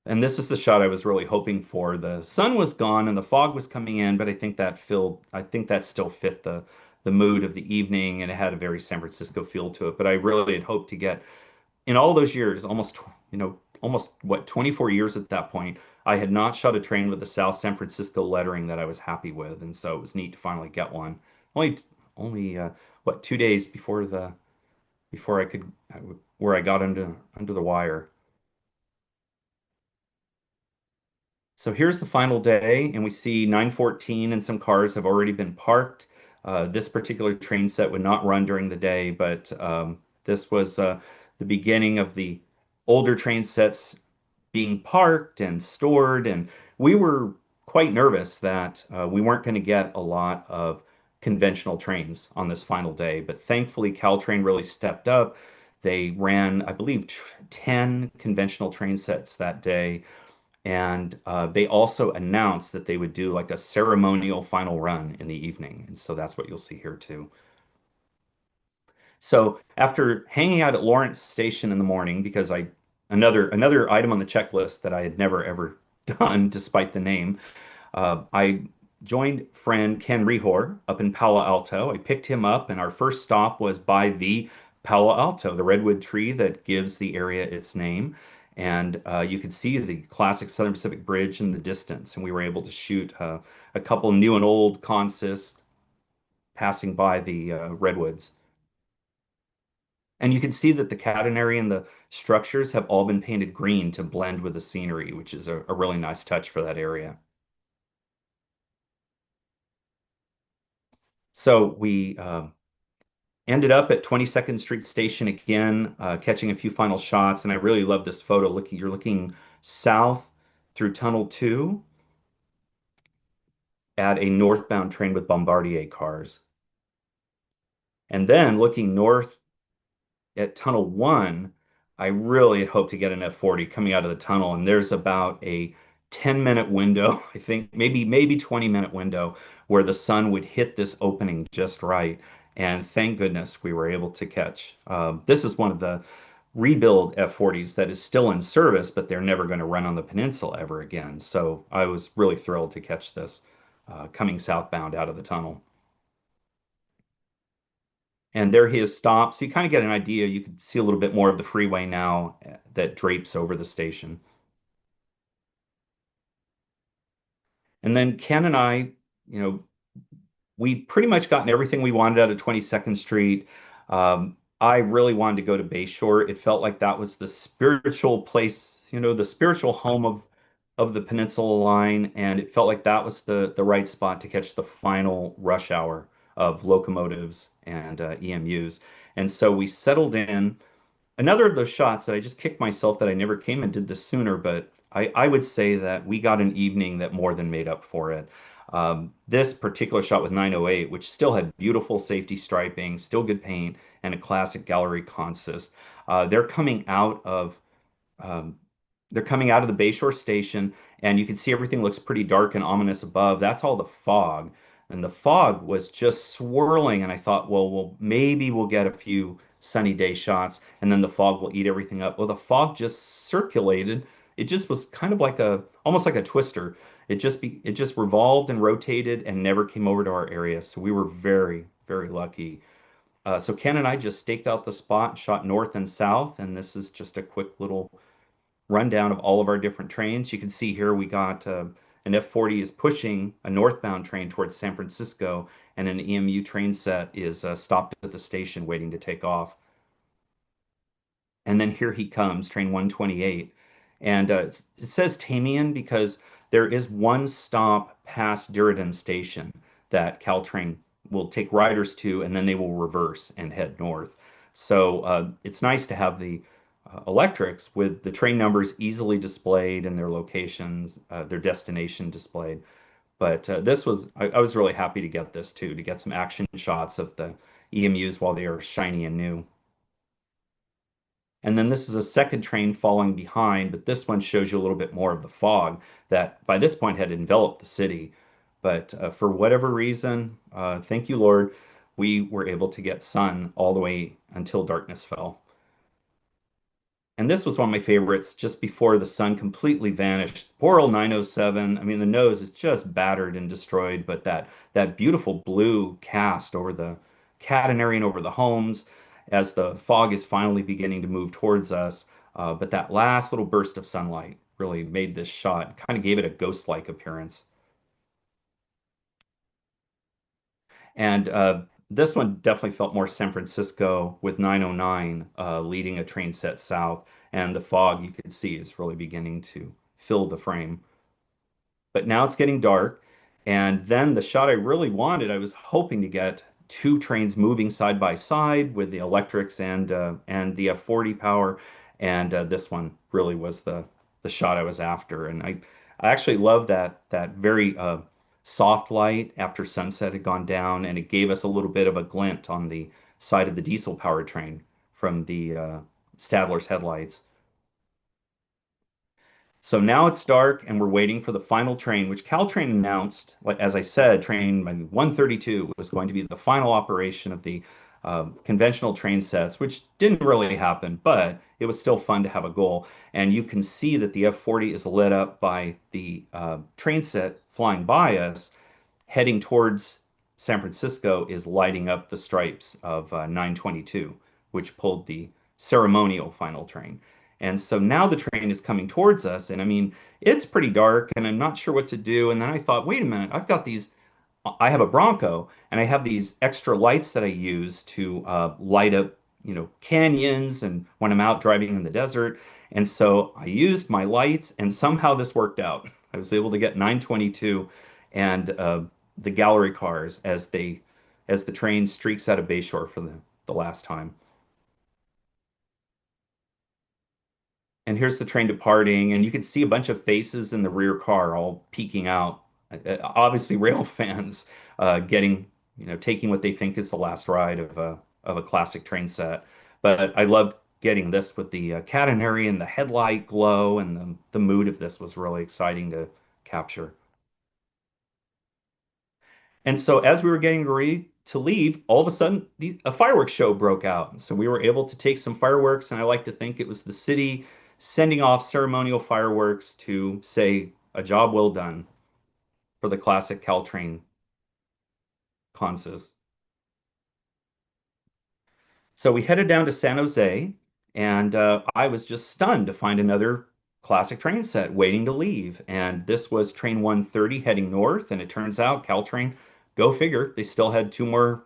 S2: And this is the shot I was really hoping for. The sun was gone and the fog was coming in, but I think that still fit the mood of the evening, and it had a very San Francisco feel to it. But I really had hoped to get, in all those years, almost what, 24 years at that point, I had not shot a train with the South San Francisco lettering that I was happy with, and so it was neat to finally get one. Only what, 2 days before I could where I got under the wire. So here's the final day, and we see 914 and some cars have already been parked. This particular train set would not run during the day, but this was the beginning of the older train sets being parked and stored. And we were quite nervous that we weren't going to get a lot of conventional trains on this final day. But thankfully, Caltrain really stepped up. They ran, I believe, 10 conventional train sets that day. And they also announced that they would do like a ceremonial final run in the evening. And so that's what you'll see here too. So after hanging out at Lawrence Station in the morning, because another item on the checklist that I had never ever done, despite the name, I joined friend Ken Rehor up in Palo Alto. I picked him up, and our first stop was by the Palo Alto, the redwood tree that gives the area its name. And you could see the classic Southern Pacific Bridge in the distance. And we were able to shoot a couple new and old consists passing by the redwoods. And you can see that the catenary and the structures have all been painted green to blend with the scenery, which is a really nice touch for that area. So we ended up at 22nd Street Station again, catching a few final shots. And I really love this photo. You're looking south through Tunnel 2 at a northbound train with Bombardier cars. And then looking north at Tunnel 1, I really hope to get an F40 coming out of the tunnel. And there's about a 10-minute window, I think maybe 20-minute window where the sun would hit this opening just right. And thank goodness we were able to catch. This is one of the rebuild F40s that is still in service, but they're never going to run on the peninsula ever again. So I was really thrilled to catch this coming southbound out of the tunnel. And there he is stopped. So you kind of get an idea. You can see a little bit more of the freeway now that drapes over the station. And then Ken and I, you know, we pretty much gotten everything we wanted out of 22nd Street. I really wanted to go to Bayshore. It felt like that was the spiritual place, the spiritual home of the Peninsula line, and it felt like that was the right spot to catch the final rush hour of locomotives and EMUs. And so we settled in. Another of those shots that I just kicked myself that I never came and did this sooner, but I would say that we got an evening that more than made up for it. This particular shot with 908, which still had beautiful safety striping, still good paint, and a classic gallery consist. They're coming out of um, they're coming out of the Bayshore station, and you can see everything looks pretty dark and ominous above. That's all the fog. And the fog was just swirling, and I thought, well, maybe we'll get a few sunny day shots, and then the fog will eat everything up. Well, the fog just circulated. It just was kind of like almost like a twister. It just revolved and rotated and never came over to our area. So we were very, very lucky. So Ken and I just staked out the spot, shot north and south, and this is just a quick little rundown of all of our different trains. You can see here we got an F40 is pushing a northbound train towards San Francisco, and an EMU train set is stopped at the station waiting to take off. And then here he comes, train 128. And it says Tamian because there is one stop past Duridan Station that Caltrain will take riders to, and then they will reverse and head north. So it's nice to have the electrics with the train numbers easily displayed and their locations, their destination displayed. But I was really happy to get this too, to get some action shots of the EMUs while they are shiny and new. And then this is a second train following behind, but this one shows you a little bit more of the fog that by this point had enveloped the city. But for whatever reason, thank you, Lord, we were able to get sun all the way until darkness fell. And this was one of my favorites just before the sun completely vanished. Poor old 907. I mean, the nose is just battered and destroyed, but that beautiful blue cast over the catenary and over the homes as the fog is finally beginning to move towards us. But that last little burst of sunlight really made this shot, kind of gave it a ghost-like appearance. And this one definitely felt more San Francisco with 909 leading a train set south. And the fog you could see is really beginning to fill the frame. But now it's getting dark. And then the shot I really wanted, I was hoping to get two trains moving side by side with the electrics and the F40 power. And this one really was the shot I was after. And I actually love that very soft light after sunset had gone down, and it gave us a little bit of a glint on the side of the diesel powered train from the Stadler's headlights. So now it's dark and we're waiting for the final train, which Caltrain announced, like as I said, train 132 was going to be the final operation of the conventional train sets, which didn't really happen, but it was still fun to have a goal. And you can see that the F40 is lit up by the train set flying by us, heading towards San Francisco, is lighting up the stripes of 922, which pulled the ceremonial final train. And so now the train is coming towards us, and I mean, it's pretty dark, and I'm not sure what to do. And then I thought, wait a minute, I have a Bronco, and I have these extra lights that I use to light up, canyons and when I'm out driving in the desert. And so I used my lights, and somehow this worked out. I was able to get 922 and the gallery cars as the train streaks out of Bayshore for the last time. And here's the train departing, and you can see a bunch of faces in the rear car all peeking out. Obviously, rail fans taking what they think is the last ride of a classic train set. But I loved getting this with the catenary and the headlight glow, and the mood of this was really exciting to capture. And so as we were getting ready to leave, all of a sudden a fireworks show broke out. And so we were able to take some fireworks, and I like to think it was the city sending off ceremonial fireworks to say a job well done for the classic Caltrain consist. So we headed down to San Jose, and I was just stunned to find another classic train set waiting to leave. And this was train 130 heading north, and it turns out Caltrain, go figure, they still had two more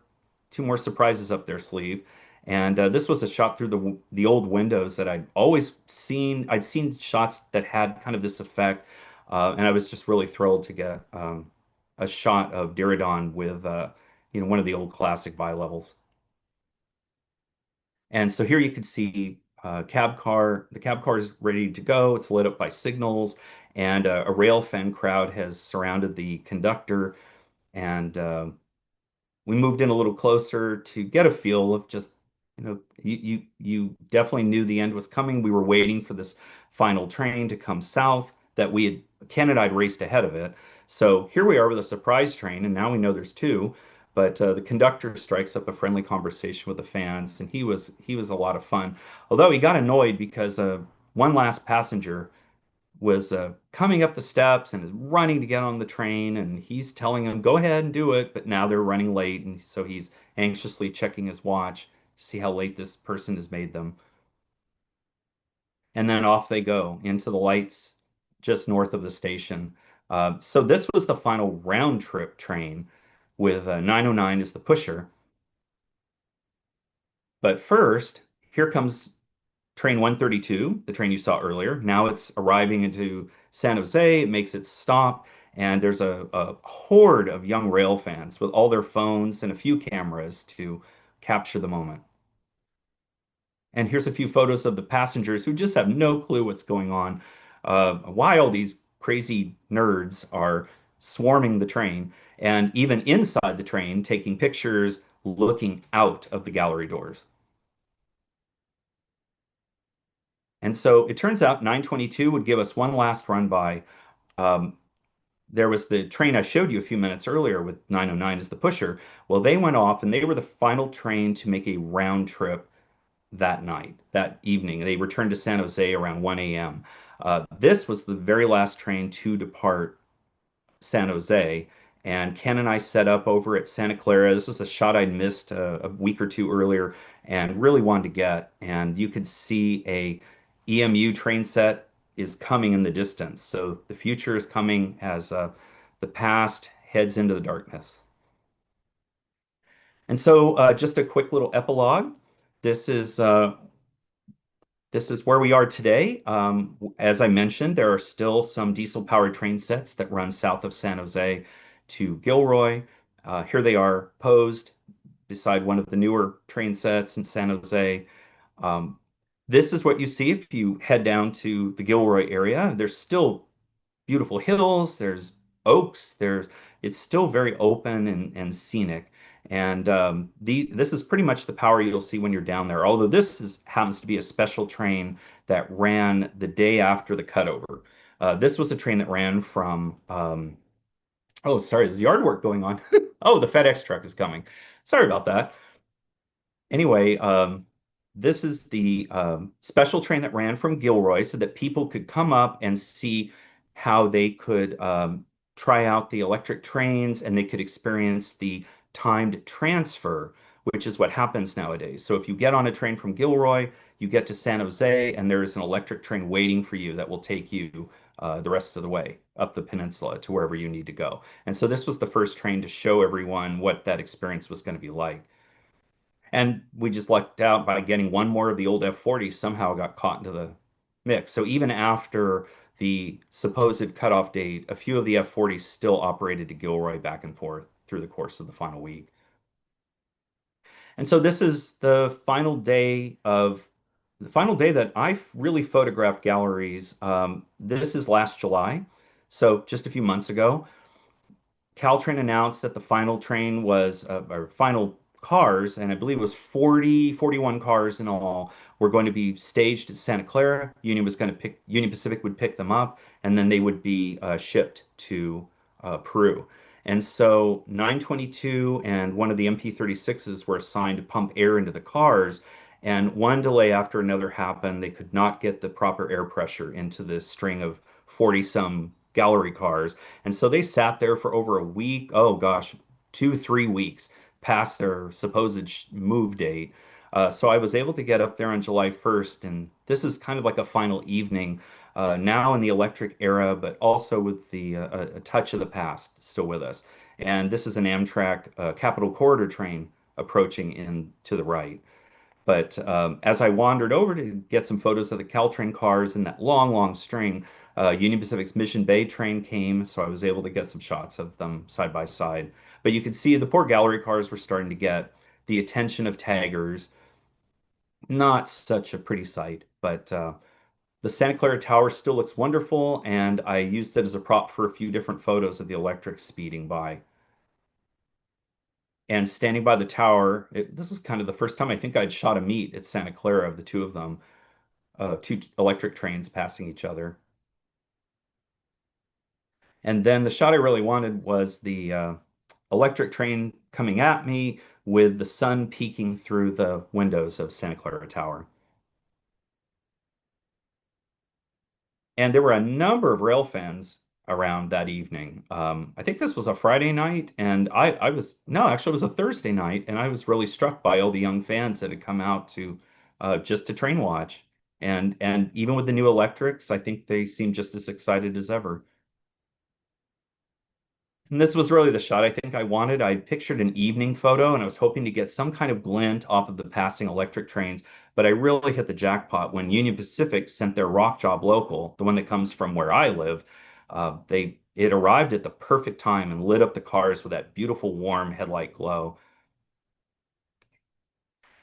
S2: surprises up their sleeve. And this was a shot through the old windows that I'd always seen. I'd seen shots that had kind of this effect, and I was just really thrilled to get a shot of Diridon with one of the old classic bi-levels. And so here you can see cab car. The cab car is ready to go. It's lit up by signals, and a rail fan crowd has surrounded the conductor. And we moved in a little closer to get a feel of just, you definitely knew the end was coming. We were waiting for this final train to come south that Ken and I had raced ahead of it. So here we are with a surprise train, and now we know there's two. But the conductor strikes up a friendly conversation with the fans, and he was a lot of fun. Although he got annoyed because one last passenger was coming up the steps and is running to get on the train, and he's telling him, "Go ahead and do it," but now they're running late, and so he's anxiously checking his watch to see how late this person has made them. And then off they go into the lights just north of the station. So this was the final round trip train with 909 as the pusher. But first, here comes train 132, the train you saw earlier. Now it's arriving into San Jose. It makes its stop, and there's a horde of young rail fans with all their phones and a few cameras to capture the moment. And here's a few photos of the passengers who just have no clue what's going on, why all these crazy nerds are swarming the train, and even inside the train, taking pictures, looking out of the gallery doors. And so it turns out 922 would give us one last run by. Um, there was the train I showed you a few minutes earlier with 909 as the pusher. Well, they went off and they were the final train to make a round trip that night, that evening. They returned to San Jose around 1 a.m. This was the very last train to depart San Jose. And Ken and I set up over at Santa Clara. This was a shot I'd missed a week or two earlier and really wanted to get. And you could see a EMU train set is coming in the distance. So the future is coming as the past heads into the darkness. And so just a quick little epilogue. This is uh, this is where we are today. As I mentioned, there are still some diesel-powered train sets that run south of San Jose to Gilroy. Here they are posed beside one of the newer train sets in San Jose. Um, this is what you see if you head down to the Gilroy area. There's still beautiful hills, there's oaks, it's still very open and scenic. And this is pretty much the power you'll see when you're down there. Although happens to be a special train that ran the day after the cutover. This was a train that ran from oh, sorry, there's yard work going on. Oh, the FedEx truck is coming. Sorry about that. Anyway, this is the special train that ran from Gilroy so that people could come up and see how they could try out the electric trains and they could experience the timed transfer, which is what happens nowadays. So if you get on a train from Gilroy, you get to San Jose, and there is an electric train waiting for you that will take you the rest of the way up the peninsula to wherever you need to go. And so this was the first train to show everyone what that experience was going to be like. And we just lucked out by getting one more of the old F-40s somehow got caught into the mix. So even after the supposed cutoff date, a few of the F-40s still operated to Gilroy back and forth through the course of the final week. And so this is the final day that I really photographed galleries. This is last July, so just a few months ago. Caltrain announced that the final train was, or final cars, and I believe it was 41 cars in all, were going to be staged at Santa Clara. Union Pacific would pick them up, and then they would be shipped to Peru. And so 922 and one of the MP36s were assigned to pump air into the cars. And one delay after another happened. They could not get the proper air pressure into the string of 40 some gallery cars. And so they sat there for over a week. Oh gosh, 2, 3 weeks past their supposed move date. So I was able to get up there on July 1st, and this is kind of like a final evening, now in the electric era, but also with a touch of the past still with us. And this is an Amtrak Capital Corridor train approaching in to the right. But as I wandered over to get some photos of the Caltrain cars in that long, long string, Union Pacific's Mission Bay train came, so I was able to get some shots of them side by side. But you could see the poor gallery cars were starting to get the attention of taggers. Not such a pretty sight, but the Santa Clara Tower still looks wonderful, and I used it as a prop for a few different photos of the electric speeding by. And standing by the tower, this was kind of the first time I think I'd shot a meet at Santa Clara of the two of them, two electric trains passing each other. And then the shot I really wanted was the electric train coming at me with the sun peeking through the windows of Santa Clara Tower. And there were a number of rail fans around that evening. I think this was a Friday night, and I was, no, actually, it was a Thursday night, and I was really struck by all the young fans that had come out to just to train watch. And even with the new electrics, I think they seemed just as excited as ever. And this was really the shot I think I wanted. I pictured an evening photo and I was hoping to get some kind of glint off of the passing electric trains, but I really hit the jackpot when Union Pacific sent their Rock Job local, the one that comes from where I live. It arrived at the perfect time and lit up the cars with that beautiful warm headlight glow.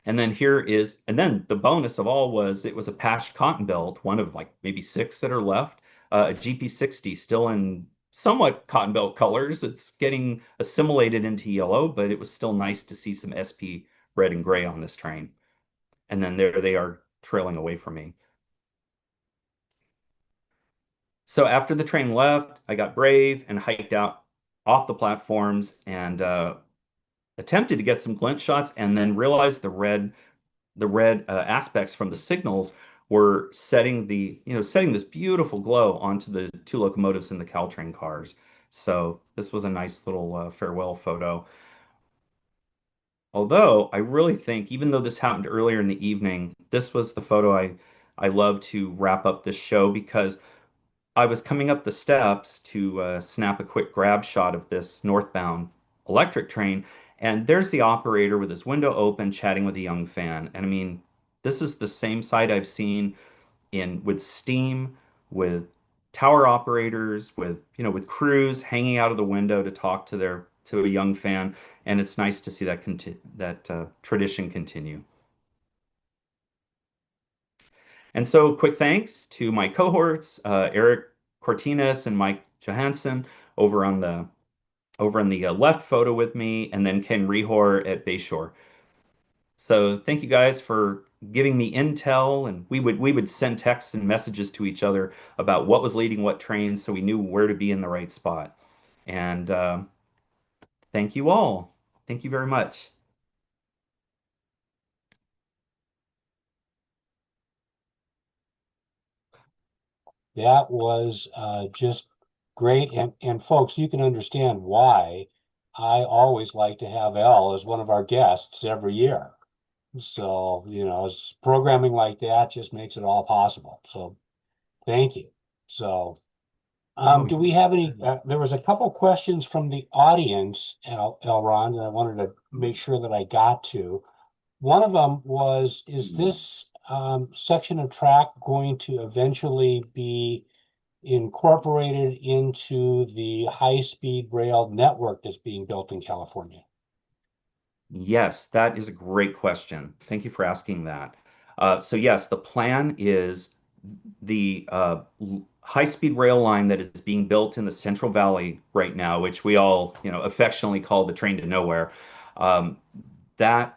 S2: And then the bonus of all was it was a patched cotton belt, one of like maybe six that are left, a GP60 still in somewhat cotton belt colors. It's getting assimilated into yellow, but it was still nice to see some SP red and gray on this train. And then there they are trailing away from me. So after the train left, I got brave and hiked out off the platforms and attempted to get some glint shots and then realized the red aspects from the signals were setting this beautiful glow onto the two locomotives in the Caltrain cars. So this was a nice little farewell photo. Although I really think, even though this happened earlier in the evening, this was the photo I love to wrap up this show because I was coming up the steps to snap a quick grab shot of this northbound electric train, and there's the operator with his window open chatting with a young fan. And I mean, this is the same sight I've seen in with steam, with tower operators, with crews hanging out of the window to talk to a young fan, and it's nice to see that tradition continue. And so, quick thanks to my cohorts, Eric Cortines and Mike Johansson over on the over in the left photo with me, and then Ken Rehor at Bayshore. So thank you guys for giving me intel, and we would send texts and messages to each other about what was leading what trains, so we knew where to be in the right spot. And thank you all. Thank you very much.
S1: That was just great. And folks, you can understand why I always like to have Elle as one of our guests every year. So, programming like that just makes it all possible. So thank you. So,
S2: Oh,
S1: do we have any? There was a couple questions from the audience, Elrond, and I wanted to make sure that I got to. One of them was, is this section of track going to eventually be incorporated into the high-speed rail network that's being built in California?
S2: yes, that is a great question. Thank you for asking that. So yes, the plan is the high-speed rail line that is being built in the Central Valley right now, which we all, affectionately call the train to nowhere. Um, that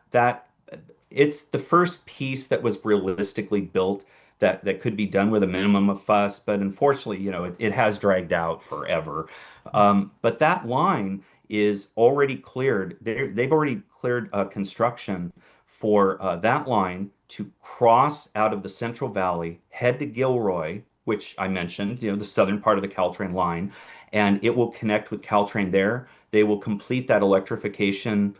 S2: it's the first piece that was realistically built that could be done with a minimum of fuss, but unfortunately, it has dragged out forever. But that line is already cleared. They've already cleared construction for that line to cross out of the Central Valley, head to Gilroy, which I mentioned, the southern part of the Caltrain line, and it will connect with Caltrain there. They will complete that electrification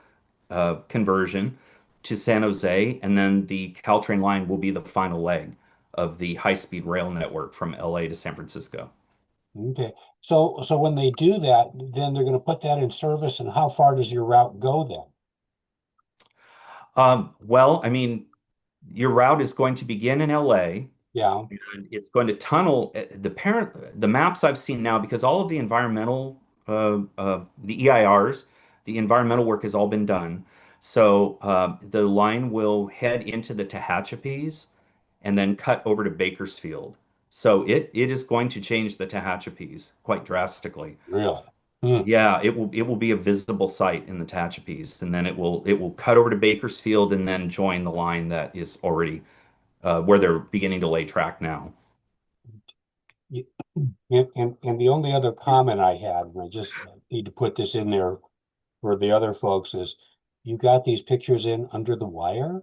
S2: conversion to San Jose, and then the Caltrain line will be the final leg of the high-speed rail network from LA to San Francisco.
S1: Okay. So when they do that, then they're going to put that in service, and how far does your route go then?
S2: Well, I mean, your route is going to begin in LA,
S1: Yeah,
S2: and it's going to tunnel the maps I've seen now, because all of the environmental the EIRs, the environmental work has all been done. So the line will head into the Tehachapis and then cut over to Bakersfield. So it is going to change the Tehachapis quite drastically.
S1: really. Hmm.
S2: Yeah, it will be a visible site in the Tehachapis, and then it will cut over to Bakersfield and then join the line that is already where they're beginning to lay track now.
S1: You- and the only other comment I had, and I just need to put this in there for the other folks, is you got these pictures in under the wire?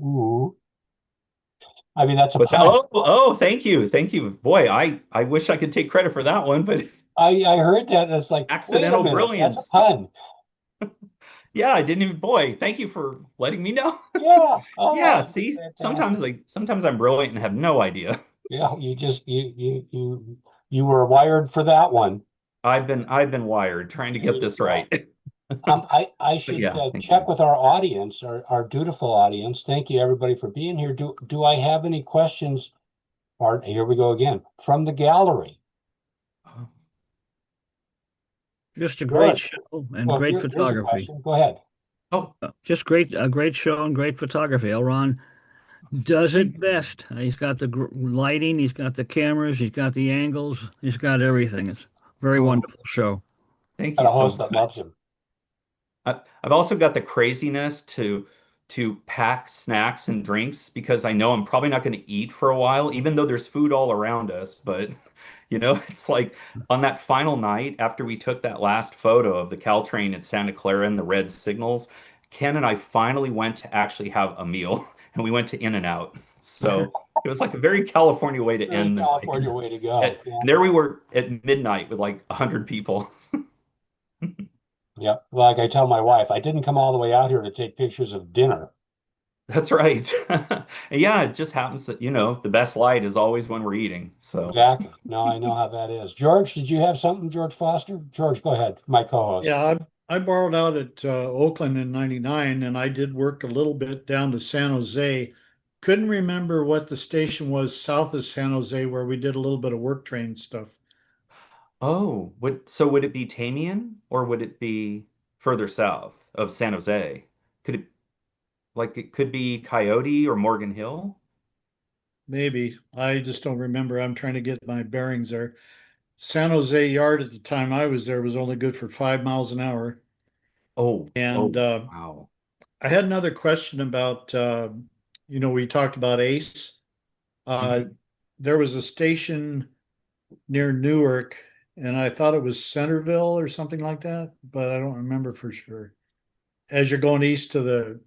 S1: Ooh. I mean, that's a
S2: But
S1: pun.
S2: thank you, thank you. Boy, I wish I could take credit for that one, but
S1: I heard that and it's like, wait a
S2: accidental
S1: minute, that's a
S2: brilliance.
S1: pun.
S2: Yeah, I didn't even. Boy, thank you for letting me know.
S1: Yeah. Oh,
S2: Yeah,
S1: that's
S2: see, sometimes
S1: fantastic.
S2: like sometimes I'm brilliant and have no idea.
S1: Yeah, you were wired for that one.
S2: I've been wired trying to
S1: There
S2: get
S1: you
S2: this
S1: go.
S2: right.
S1: I
S2: But
S1: should
S2: yeah, thank
S1: check
S2: you.
S1: with our audience, our dutiful audience. Thank you, everybody, for being here. Do I have any questions? Or here we go again from the gallery.
S4: Just a great
S1: George,
S4: show and
S1: well,
S4: great
S1: here's a
S4: photography.
S1: question. Go ahead.
S2: Oh,
S4: Just a great show and great photography. Elron does
S2: thank
S4: it
S2: you.
S4: best. He's got the lighting, he's got the cameras, he's got the angles, he's got everything. It's a very
S1: Oh,
S4: wonderful show.
S2: Thank
S1: got
S2: you
S1: a
S2: so
S1: host that
S2: much.
S1: loves him.
S2: I've also got the craziness to pack snacks and drinks because I know I'm probably not going to eat for a while, even though there's food all around us. But it's like on that final night after we took that last photo of the Caltrain at Santa Clara and the red signals, Ken and I finally went to actually have a meal, and we went to In-N-Out. So it was like a very California way to
S1: Very
S2: end the
S1: California
S2: night.
S1: way to go. Yeah.
S2: And there we were at midnight with like 100 people.
S1: Yeah. Like I tell my wife, I didn't come all the way out here to take pictures of dinner.
S2: That's right. And yeah, it just happens that, the best light is always when we're eating. So,
S1: Exactly. No, I know how that is. George, did you have something, George Foster? George, go ahead. My co-host.
S3: Yeah, I borrowed out at Oakland in '99, and I did work a little bit down to San Jose. Couldn't remember what the station was south of San Jose where we did a little bit of work train stuff.
S2: would it be Tamian or would it be further south of San Jose? It could be Coyote or Morgan Hill?
S3: Maybe. I just don't remember. I'm trying to get my bearings there. San Jose Yard at the time I was there was only good for 5 miles an hour.
S2: Oh,
S3: And
S2: oh, wow.
S3: I had another question about, we talked about ACE. Uh,
S2: Mhm.
S3: there was a station near Newark, and I thought it was Centerville or something like that, but I don't remember for sure. As you're going east to the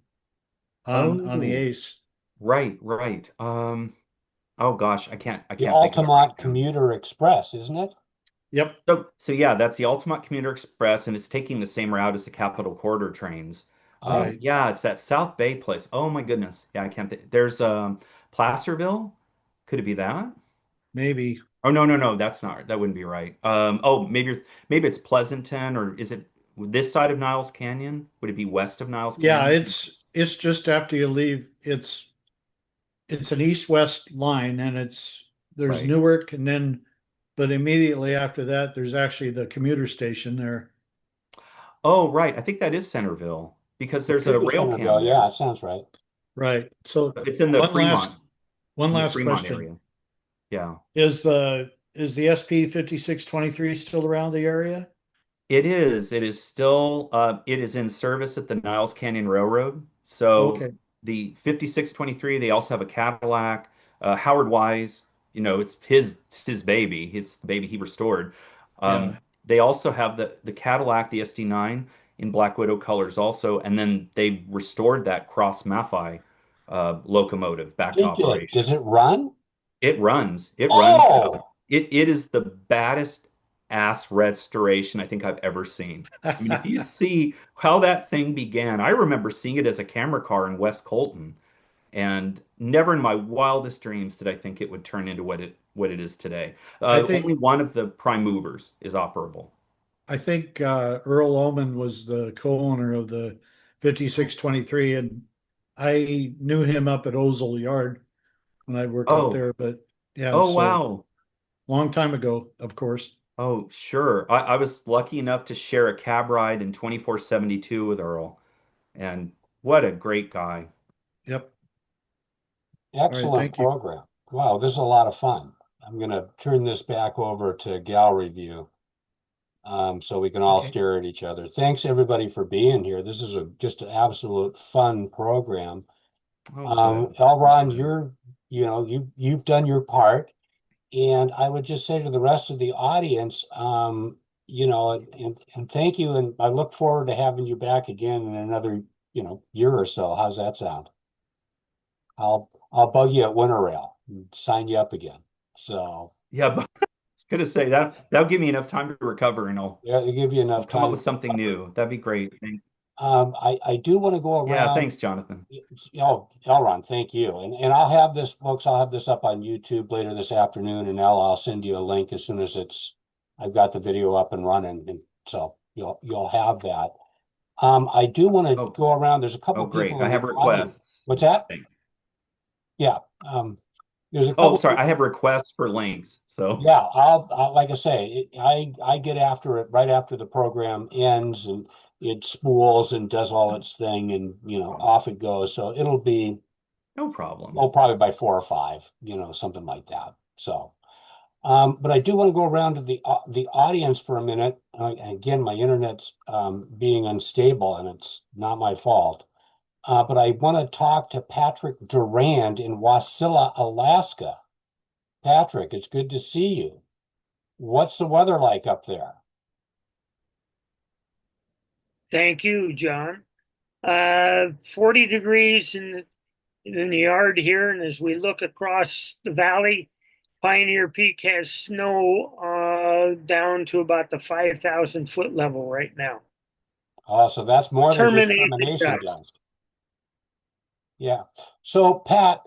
S3: on the
S2: Oh,
S3: ACE.
S2: right, right. Oh gosh, I
S1: The
S2: can't think of it right
S1: Altamont
S2: now.
S1: Commuter Express, isn't it?
S3: Yep.
S2: So yeah, that's the Altamont Commuter Express, and it's taking the same route as the Capital Corridor trains. Oh
S3: Right.
S2: yeah, it's that South Bay place. Oh my goodness. Yeah, I can't think. There's Placerville. Could it be that?
S3: Maybe.
S2: Oh no, no, no, that's not. That wouldn't be right. Oh, maybe it's Pleasanton, or is it this side of Niles Canyon? Would it be west of Niles
S3: Yeah,
S2: Canyon?
S3: it's just after you leave, it's an east-west line, and there's
S2: Right.
S3: Newark, and then but immediately after that there's actually the commuter station there.
S2: Oh, right. I think that is Centerville because
S1: It
S2: there's
S1: could
S2: a
S1: be
S2: rail pan
S1: Centerville. Yeah,
S2: there.
S1: it sounds right.
S3: Right. So
S2: It's in the
S3: one last one last
S2: Fremont
S3: question.
S2: area. Yeah.
S3: Is the SP 5623 still around the area?
S2: It is. It is still it is in service at the Niles Canyon Railroad. So
S3: Okay.
S2: the 5623, they also have a Cadillac. Howard Wise, it's his baby. It's the baby he restored.
S3: Yeah.
S2: They also have the Cadillac, the SD9 in Black Widow colors also, and then they restored that Cross Maffei locomotive back to
S1: They did.
S2: operation.
S1: Does it run?
S2: It runs. It runs now.
S1: Oh,
S2: It is the baddest ass restoration I think I've ever seen. I mean, if you see how that thing began, I remember seeing it as a camera car in West Colton, and never in my wildest dreams did I think it would turn into what it is today.
S3: I
S2: Only
S3: think
S2: one of the prime movers is operable.
S3: I think Earl Oman was the co-owner of the 5623, and I knew him up at Ozell Yard when I work up
S2: Oh,
S3: there. But yeah,
S2: oh
S3: so
S2: wow.
S3: long time ago, of course.
S2: Oh, sure. I was lucky enough to share a cab ride in 2472 with Earl, and what a great guy.
S3: Yep. All right.
S1: excellent
S3: Thank you.
S1: program. Wow, this is a lot of fun. I'm going to turn this back over to gallery view so we can all
S3: Okay.
S1: stare at each other. Thanks everybody for being here. This is just an absolute fun program.
S2: Oh, good.
S1: Elron,
S2: Good.
S1: you've done your part. And I would just say to the rest of the audience, and thank you. And I look forward to having you back again in another, year or so. How's that sound? I'll bug you at Winter Rail and sign you up again. So
S2: Yeah, but I was gonna say that'll give me enough time to recover, and
S1: yeah, it'll give you
S2: I'll
S1: enough
S2: come up
S1: time
S2: with
S1: to
S2: something
S1: recover.
S2: new. That'd be great.
S1: I do want to go
S2: Yeah,
S1: around.
S2: thanks, Jonathan.
S1: Oh, Elron, thank you. And I'll have this, folks, I'll have this up on YouTube later this afternoon, and I'll send you a link as soon as I've got the video up and running, and so you'll have that. I do want to
S2: Oh,
S1: go around. There's a couple
S2: oh, great.
S1: people
S2: I
S1: in the
S2: have
S1: audience.
S2: requests.
S1: What's that?
S2: Thanks.
S1: Yeah. There's a
S2: Oh,
S1: couple
S2: sorry. I
S1: people.
S2: have requests for links. So,
S1: Yeah, like I say, I get after it right after the program ends, and it spools and does all its thing, and off it goes. So it'll be,
S2: no problem.
S1: oh, probably by 4 or 5, something like that. So, but I do want to go around to the audience for a minute. Again, my internet's being unstable, and it's not my fault. But I want to talk to Patrick Durand in Wasilla, Alaska. Patrick, it's good to see you. What's the weather like up there?
S5: Thank you, John. 40 degrees in the yard here, and as we look across the valley, Pioneer Peak has snow down to about the 5,000 foot level right now.
S1: Oh, so that's more than just
S5: Terminating
S1: termination
S5: dust.
S1: dust. Yeah. So Pat,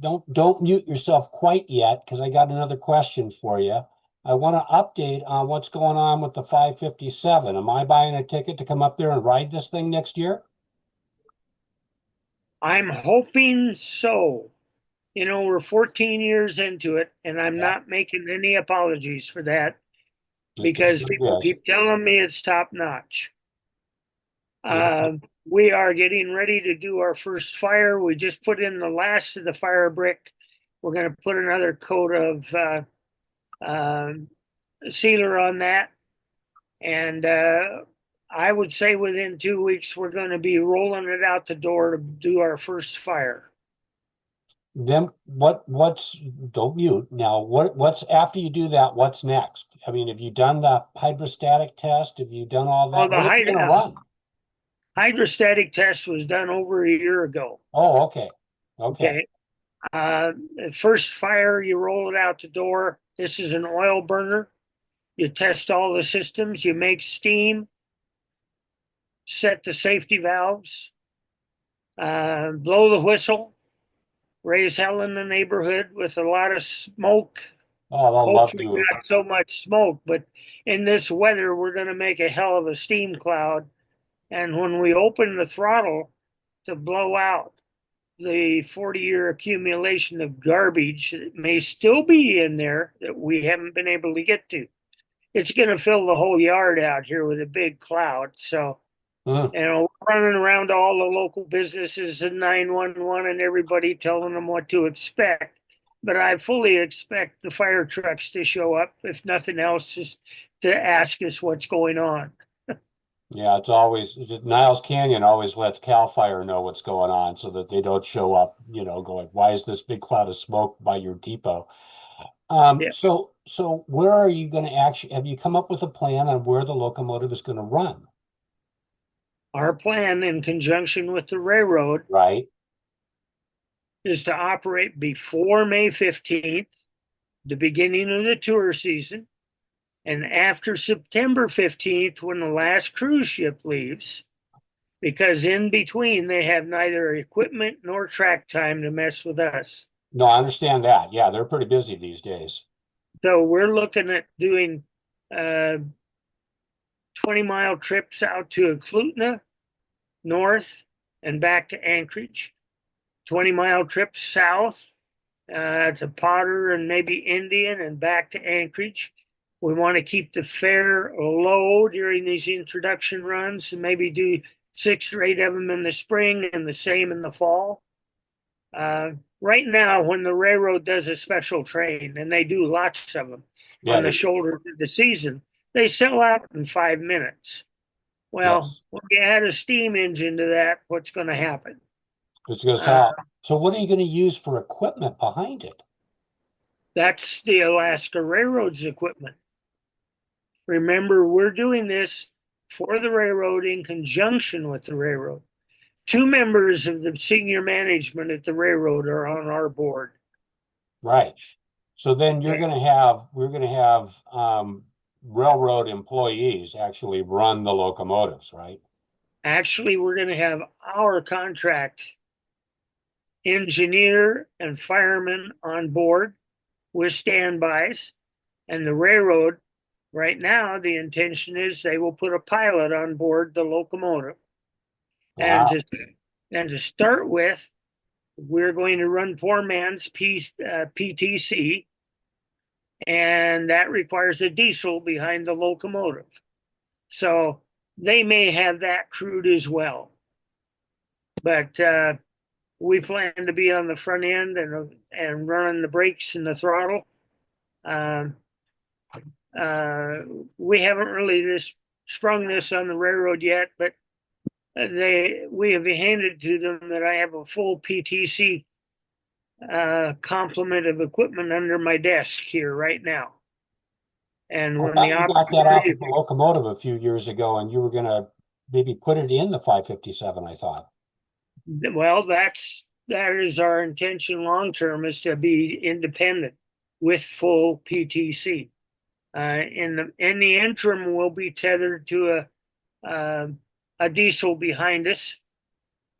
S1: don't mute yourself quite yet because I got another question for you. I want to update on what's going on with the 557. Am I buying a ticket to come up there and ride this thing next year?
S5: I'm hoping so. We're 14 years into it, and I'm
S1: Yeah,
S5: not making any apologies for that
S1: just as
S5: because
S1: good
S5: people
S1: as.
S5: keep telling me it's top notch.
S1: Yeah.
S5: We are getting ready to do our first fire. We just put in the last of the fire brick. We're going to put another coat of sealer on that. And I would say within 2 weeks, we're going to be rolling it out the door to do our first fire.
S1: Then what's don't mute now. What's after you do that, what's next? I mean, have you done the hydrostatic test? Have you done all
S5: Oh,
S1: that? What are you gonna run?
S5: hydrostatic test was done over a year ago.
S1: Oh, okay. Okay.
S5: Okay. First fire, you roll it out the door. This is an oil burner. You test all the systems, you make steam, set the safety valves, blow the whistle, raise hell in the neighborhood with a lot of smoke.
S1: Oh, they'll love
S5: Hopefully,
S1: you.
S5: not so much smoke, but in this weather, we're going to make a hell of a steam cloud. And when we open the throttle to blow out the 40-year accumulation of garbage that may still be in there that we haven't been able to get to, it's going to fill the whole yard out here with a big cloud. So,
S1: Mm.
S5: running around to all the local businesses and 911 and everybody telling them what to expect. But I fully expect the fire trucks to show up, if nothing else, just to ask us what's going on.
S1: Yeah, it's always Niles Canyon always lets CAL FIRE know what's going on so that they don't show up, going, why is this big cloud of smoke by your depot?
S5: Yeah.
S1: So where are you going to actually, have you come up with a plan on where the locomotive is going to run?
S5: Our plan, in conjunction with the railroad,
S1: Right?
S5: is to operate before May 15th, the beginning of the tour season, and after September 15th, when the last cruise ship leaves, because in between they have neither equipment nor track time to mess with us.
S1: No, I understand that. Yeah, they're pretty busy these days.
S5: So we're looking at doing 20-mile trips out to Eklutna, north, and back to Anchorage. 20-mile trips south to Potter and maybe Indian and back to Anchorage. We want to keep the fare low during these introduction runs and maybe do 6 or 8 of them in the spring and the same in the fall. Right now, when the railroad does a special train, and they do lots of them
S1: Yeah,
S5: on the shoulder of the season, they sell out in 5 minutes. Well,
S1: yes.
S5: when you add a steam engine to that, what's going to happen?
S1: It's going to
S5: Uh,
S1: sell. So what are you going to use for equipment behind it?
S5: that's the Alaska Railroad's equipment. Remember, we're doing this for the railroad in conjunction with the railroad. 2 members of the senior management at the railroad are on our board.
S1: Right. So then we're going to have railroad employees actually run the locomotives, right?
S5: Actually, we're going to have our contract engineer and fireman on board with standbys, and the railroad, right now, the intention is they will put a pilot on board the locomotive.
S1: Wow.
S5: And to start with, we're going to run poor man's PTC, and that requires a diesel behind the locomotive. So they may have that crewed as well. But we plan to be on the front end and running the brakes and the throttle. We haven't really sprung this on the railroad yet, but we have handed to them that I have a full PTC complement of equipment under my desk here right now. And
S1: I
S5: when
S1: thought
S5: the
S1: you got that off
S5: opportunity,
S1: of the locomotive a few years ago, and you were going to maybe put it in the 557, I thought.
S5: well, that is our intention long term, is to be independent with full PTC. In the interim, we'll be tethered to a diesel behind us,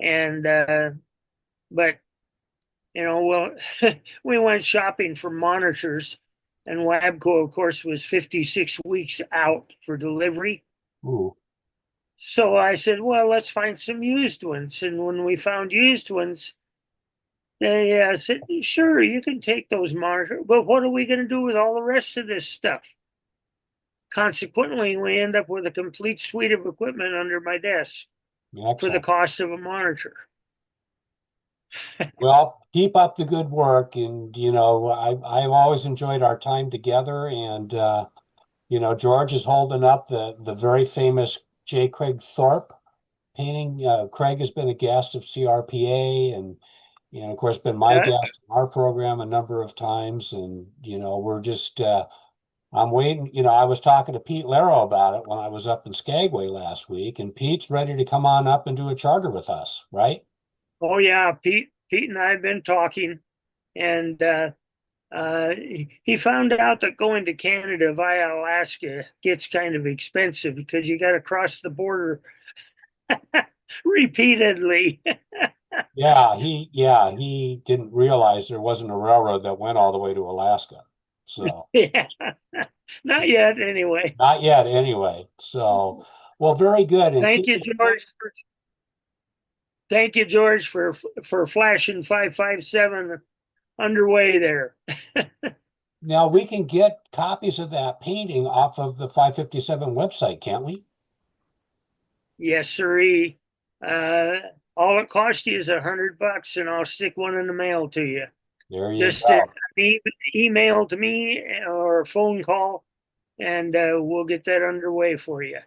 S5: and but well, we went shopping for monitors, and Wabco, of course, was 56 weeks out for delivery.
S1: Ooh.
S5: So I said, well, let's find some used ones. And when we found used ones, they said, sure, you can take those monitors, but what are we going to do with all the rest of this stuff? Consequently, we end up with a complete suite of equipment under my desk for the
S1: Excellent.
S5: cost of a monitor.
S1: Well, keep up the good work, and I've always enjoyed our time together, and George is holding up the very famous J. Craig Thorpe painting. Craig has been a guest of CRPA and, of course, been my
S5: Uh,
S1: guest in our program a number of times. And, we're just, I'm waiting. I was talking to Pete Laro about it when I was up in Skagway last week, and Pete's ready to come on up and do a charter with us, right?
S5: oh yeah, Pete and I have been talking, and he found out that going to Canada via Alaska gets kind of expensive because you got to cross the border repeatedly.
S1: Yeah, he didn't realize there wasn't a railroad that went all the way to Alaska. So
S5: Yeah, not yet, anyway.
S1: not yet anyway. So well, very good. And
S5: Thank
S1: keep
S5: you,
S1: it
S5: George. Thank you, George, for flashing 557 underway there.
S1: now we can get copies of that painting off of the 557 website, can't we?
S5: Yes, sirree. Uh, all it costs you is $100, and I'll stick one in the mail to you.
S1: There you
S5: Just
S1: go.
S5: email to me or a phone call, and we'll get that underway for you.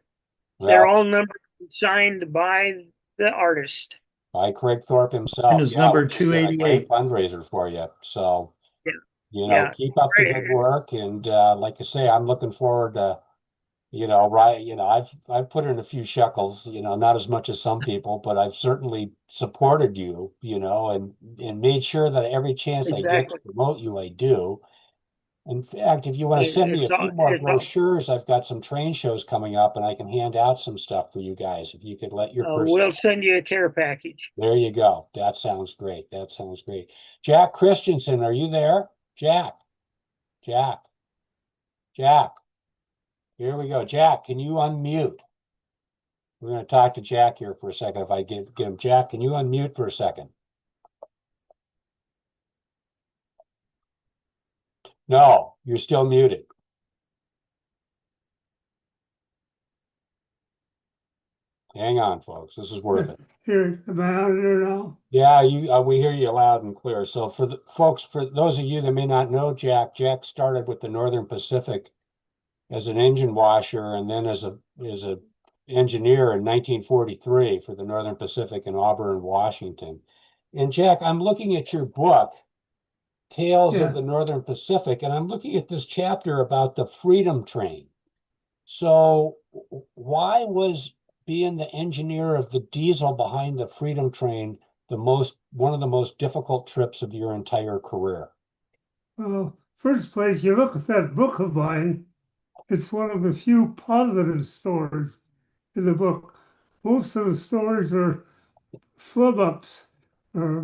S5: They're
S1: Well,
S5: all numbered and signed by the artist.
S1: by Craig Thorpe
S3: Mine
S1: himself.
S3: is
S1: Yeah,
S3: number
S1: which has been a great
S3: 288.
S1: fundraiser for you. So,
S5: Yeah, yeah.
S1: keep up the good work. And like I say, I'm looking forward to, right, I've put in a few shekels, not as much as some people, but I've certainly supported you, and made sure that every chance I get to
S5: Exactly.
S1: promote you, I do. In fact, if you want to send me a
S5: It's
S1: few
S5: all,
S1: more brochures, I've got some train shows coming up and I can hand out some stuff for you guys. If you could let your person,
S5: we'll send you a care package.
S1: there you go. That sounds great. That sounds great. Jack Christensen, are you there? Jack, Jack, Jack. Here we go. Jack, can you unmute? We're going to talk to Jack here for a second. If I get him, Jack, can you unmute for a second? No, you're still muted. Hang on, folks. This is worth it.
S6: Here, am I on there now?
S1: Yeah, we hear you loud and clear. So for the folks, for those of you that may not know Jack started with the Northern Pacific as an engine washer and then as a engineer in 1943 for the Northern Pacific in Auburn, Washington. And Jack, I'm looking at your book, Tales of
S6: Yeah.
S1: the Northern Pacific, and I'm looking at this chapter about the Freedom Train. So why was being the engineer of the diesel behind the Freedom Train one of the most difficult trips of your entire career?
S6: Well, first place, you look at that book of mine, it's one of the few positive stories in the book. Most of the stories are flub ups or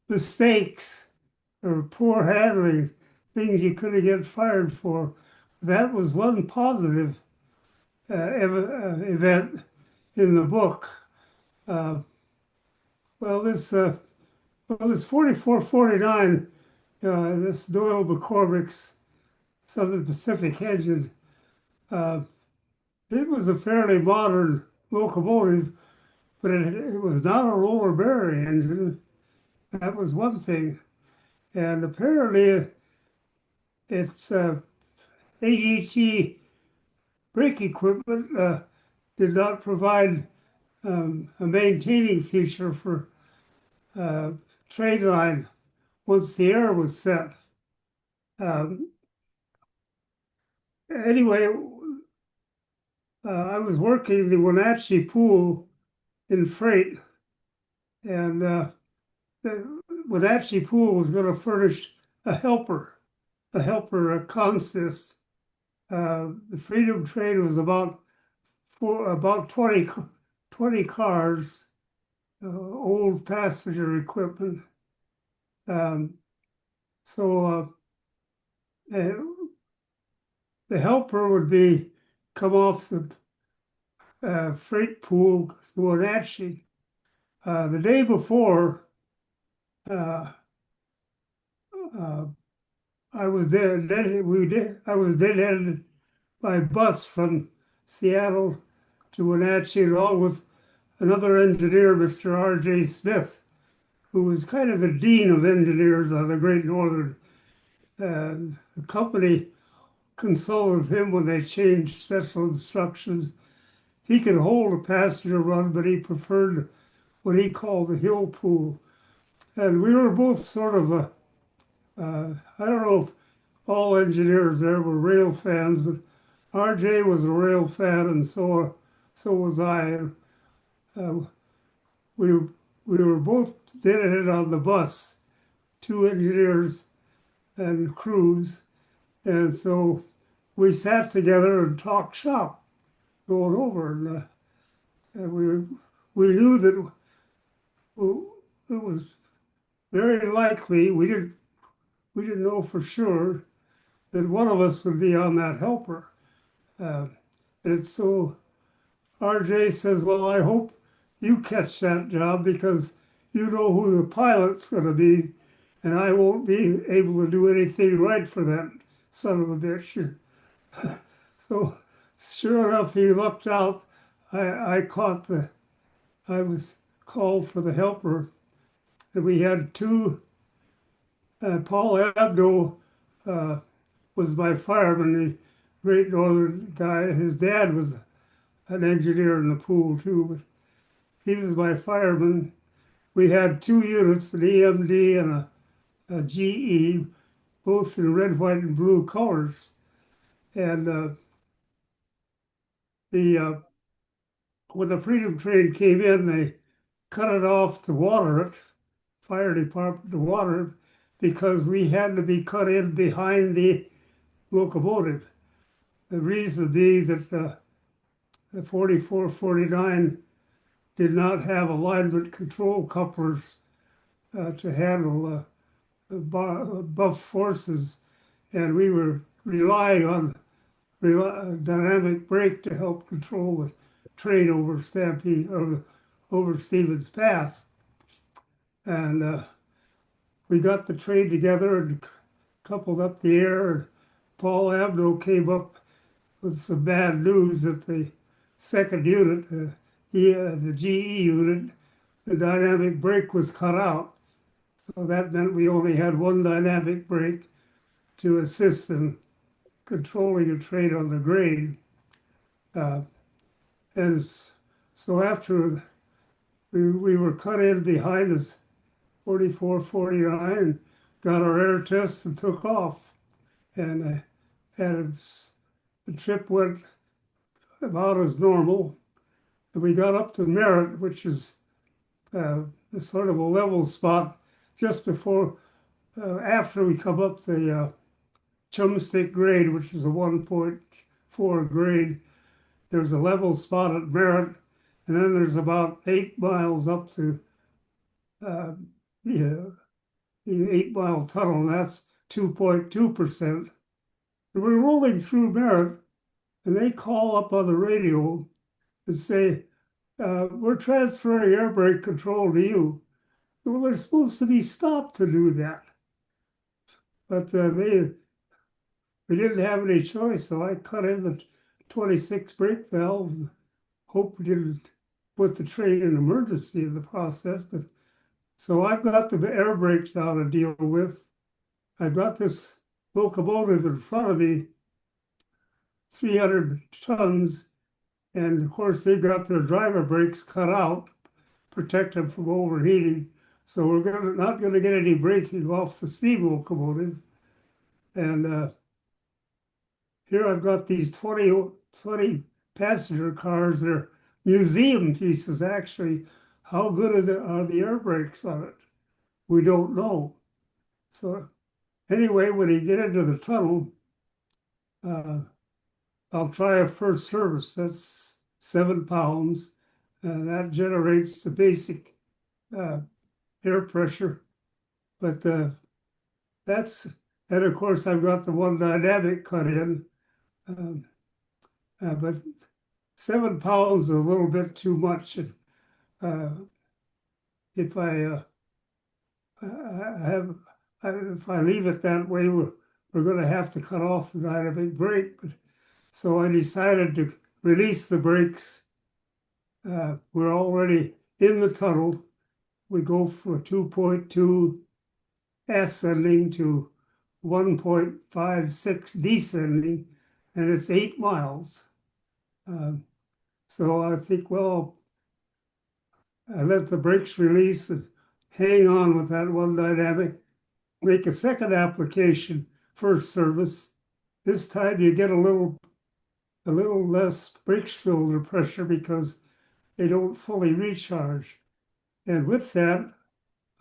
S6: mistakes or poor handling, things you could have get fired for. That was one positive event in the book. Uh, well, this 4449, this Doyle McCormick's Southern Pacific engine, uh, it was a fairly modern locomotive, but it was not a roller bearing engine. That was one thing. And apparently its AET brake equipment did not provide a maintaining feature for train line once the air was set. Um, anyway, I was working the Wenatchee Pool in freight, and the Wenatchee Pool was going to furnish a helper consist. The Freedom Train was about 20 cars, old passenger equipment. Um, so the helper would be come off the freight pool to Wenatchee. The day before, uh, uh, I was there. I was deadheaded by bus from Seattle to Wenatchee, along with another engineer, Mr. R.J. Smith, who was kind of the dean of engineers on the Great Northern. The company consulted with him when they changed special instructions. He could hold a passenger run, but he preferred what he called the hill pool. And we were both sort of I don't know if all engineers there were rail fans, but RJ was a rail fan, and so was I. And, uh, we we were both did it on the bus, two engineers and crews, and so we sat together and talked shop going over, and we knew that it was very likely we didn't know for sure that one of us would be on that helper. Uh, and so RJ says, "Well, I hope you catch that job because you know who the pilot's going to be, and I won't be able to do anything right for that son of a bitch." So, sure enough, he lucked out. I caught I was called for the helper, and we had two. Paul Abdo was my fireman, the Great Northern guy. His dad was an engineer in the pool too, but he was my fireman. We had two units, an EMD and a GE, both in red, white, and blue colors. And the when the Freedom Train came in, they cut it off to water it, fire department to water it, because we had to be cut in behind the locomotive. The reason being that the 4449 did not have alignment control couplers to handle buff forces, and we were relying on dynamic brake to help control the train over Stampede or over Stevens Pass. And we got the train together and coupled up the air. And Paul Abdo came up with some bad news that the second unit, the GE unit, the dynamic brake was cut out. So that meant we only had one dynamic brake to assist in controlling a train on the grade. Uh, and so after we were cut in behind us, 4449, got our air test and took off. And the trip went about as normal. And we got up to Merritt, which is sort of a level spot just before, after we come up the Chumstick grade, which is a 1.4 grade. There's a level spot at Merritt, and then there's about 8 miles up to uh, the 8 mile tunnel, and that's 2.2%. And we're rolling through Merritt, and they call up on the radio and say, "We're transferring air brake control to you." Well, they're supposed to be stopped to do that, but they didn't have any choice, so I cut in the 26 brake valve and hope we didn't put the train in emergency in the process. But so I've got the air brakes now to deal with. I've got this locomotive in front of me, 300 tons, and of course they got their driver brakes cut out, protect them from overheating. So we're not going to get any braking off the steam locomotive. And here I've got these 20 passenger cars. They're museum pieces, actually. How good are the air brakes on it? We don't know. So anyway, when you get into the tunnel, I'll try a first service. That's 7 pounds, and that generates the basic air pressure. But and of course I've got the one dynamic cut in. But 7 pounds is a little bit too much. And if if I leave it that way, we're going to have to cut off the dynamic brake. But so I decided to release the brakes. We're already in the tunnel. We go from 2.2 ascending to 1.56 descending, and it's 8 miles. So I think, well, I let the brakes release and hang on with that one dynamic, make a second application, first service. This time you get a little less brake shoulder pressure because they don't fully recharge. And with that,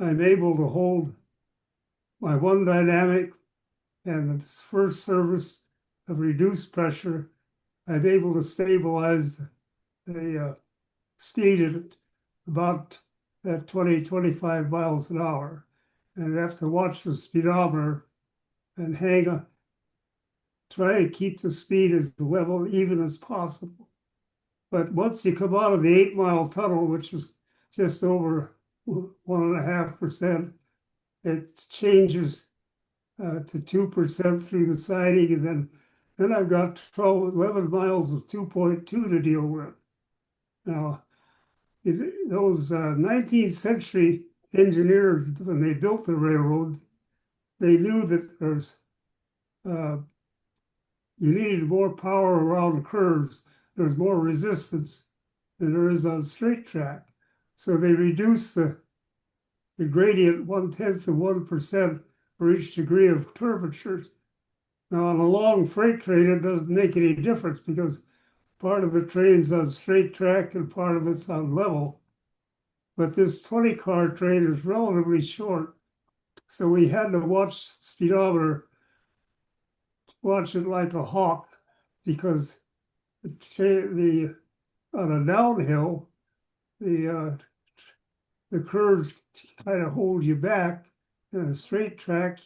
S6: I'm able to hold my one dynamic and the first service of reduced pressure. I'm able to stabilize the speed at about at 20-25 miles an hour. And I have to watch the speedometer and hang on, try to keep the speed as level, even as possible. But once you come out of the 8-mile tunnel, which is just over 1.5%, it changes to 2% through the siding, and then I've got 11 miles of 2.2 to deal with. Now, those 19th century engineers, when they built the railroad, they knew that you needed more power around curves. There's more resistance than there is on straight track. So they reduced the gradient 1/10 of 1% for each degree of curvatures. Now, on a long freight train, it doesn't make any difference because part of the train's on straight track and part of it's on level. But this 20-car train is relatively short. So we had to watch speedometer, watch it like a hawk, because on a downhill, the curves kind of hold you back. In a straight track,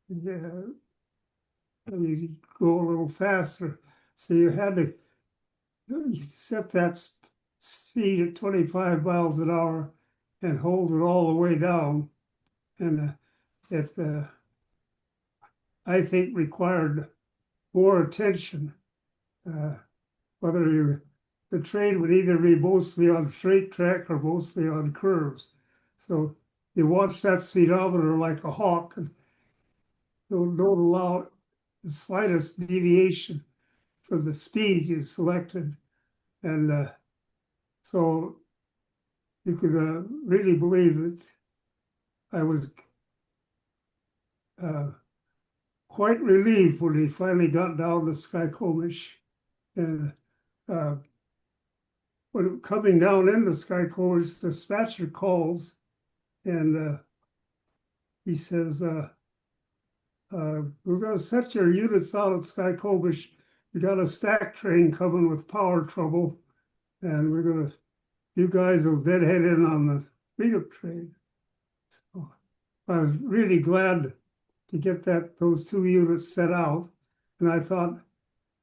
S6: you go a little faster. So you had to set that speed at 25 miles an hour and hold it all the way down. And it, I think, required more attention. Whether the train would either be mostly on straight track or mostly on curves. So you watch that speedometer like a hawk and don't allow the slightest deviation from the speed you selected. And so you could really believe that I was quite relieved when he finally got down to Skykomish. And when coming down into Skykomish, the dispatcher calls and he says, we're going to set your units out at Skykomish. You got a stack train coming with power trouble, and you guys will then head in on the speedup train. So I was really glad to get those two units set out. And I thought,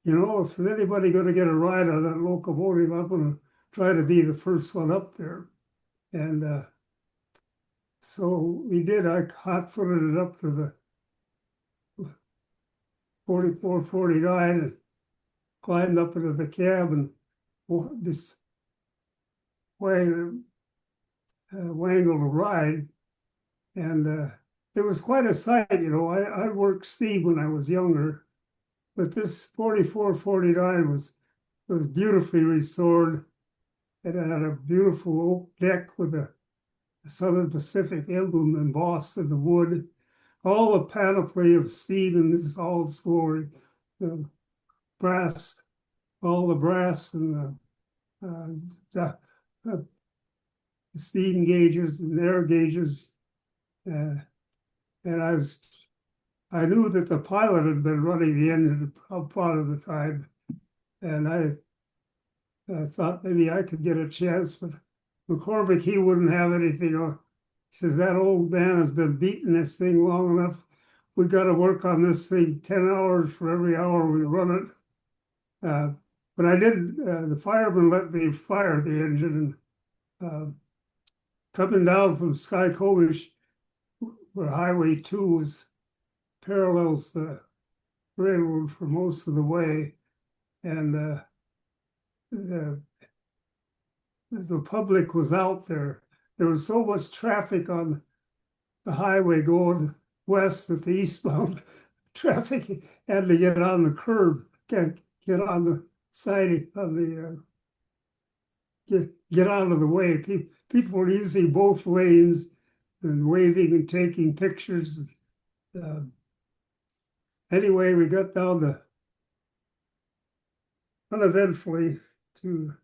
S6: if there's anybody going to get a ride on that locomotive, I'm going to try to be the first one up there. And so we did. I hot-footed it up to the 44-49 and climbed up into the cab and just wangled a ride. And it was quite a sight. I worked steam when I was younger, but this 44-49 was beautifully restored. It had a beautiful oak deck with a Southern Pacific emblem embossed in the wood. All the panoply of steam in all its glory, the brass, all the brass and the steam gauges and air gauges. And I knew that the pilot had been running the engine part of the time. And I thought maybe I could get a chance, but McCormick, he wouldn't have anything on. He says, that old man has been beating this thing long enough. We got to work on this thing 10 hours for every hour we run it. But I didn't, the fireman let me fire the engine. And coming down from Skykomish, where Highway 2 parallels the railroad for most of the way. And the public was out there. There was so much traffic on the highway going west that the eastbound traffic had to get on the curb, get on the side of the get out of the way. People were using both lanes and waving and taking pictures. Anyway, we got down to uneventfully to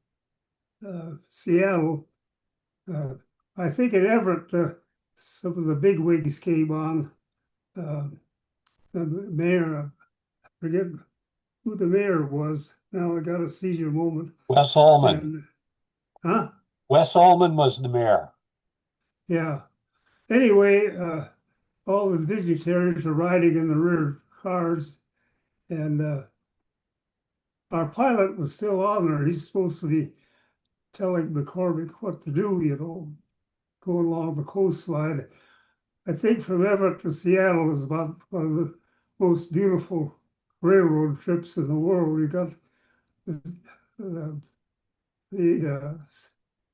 S6: Seattle. I think at Everett, some of the big wigs came on. The mayor, I forget who the mayor was. Now I got a seizure moment.
S1: Wes Ullman.
S6: And, huh?
S1: Wes Ullman was the mayor.
S6: Yeah. Anyway, all the dignitaries are riding in the rear cars, and our pilot was still on there. He's supposed to be telling McCormick what to do, going along the coastline. I think from Everett to Seattle is about one of the most beautiful railroad trips in the world. You got the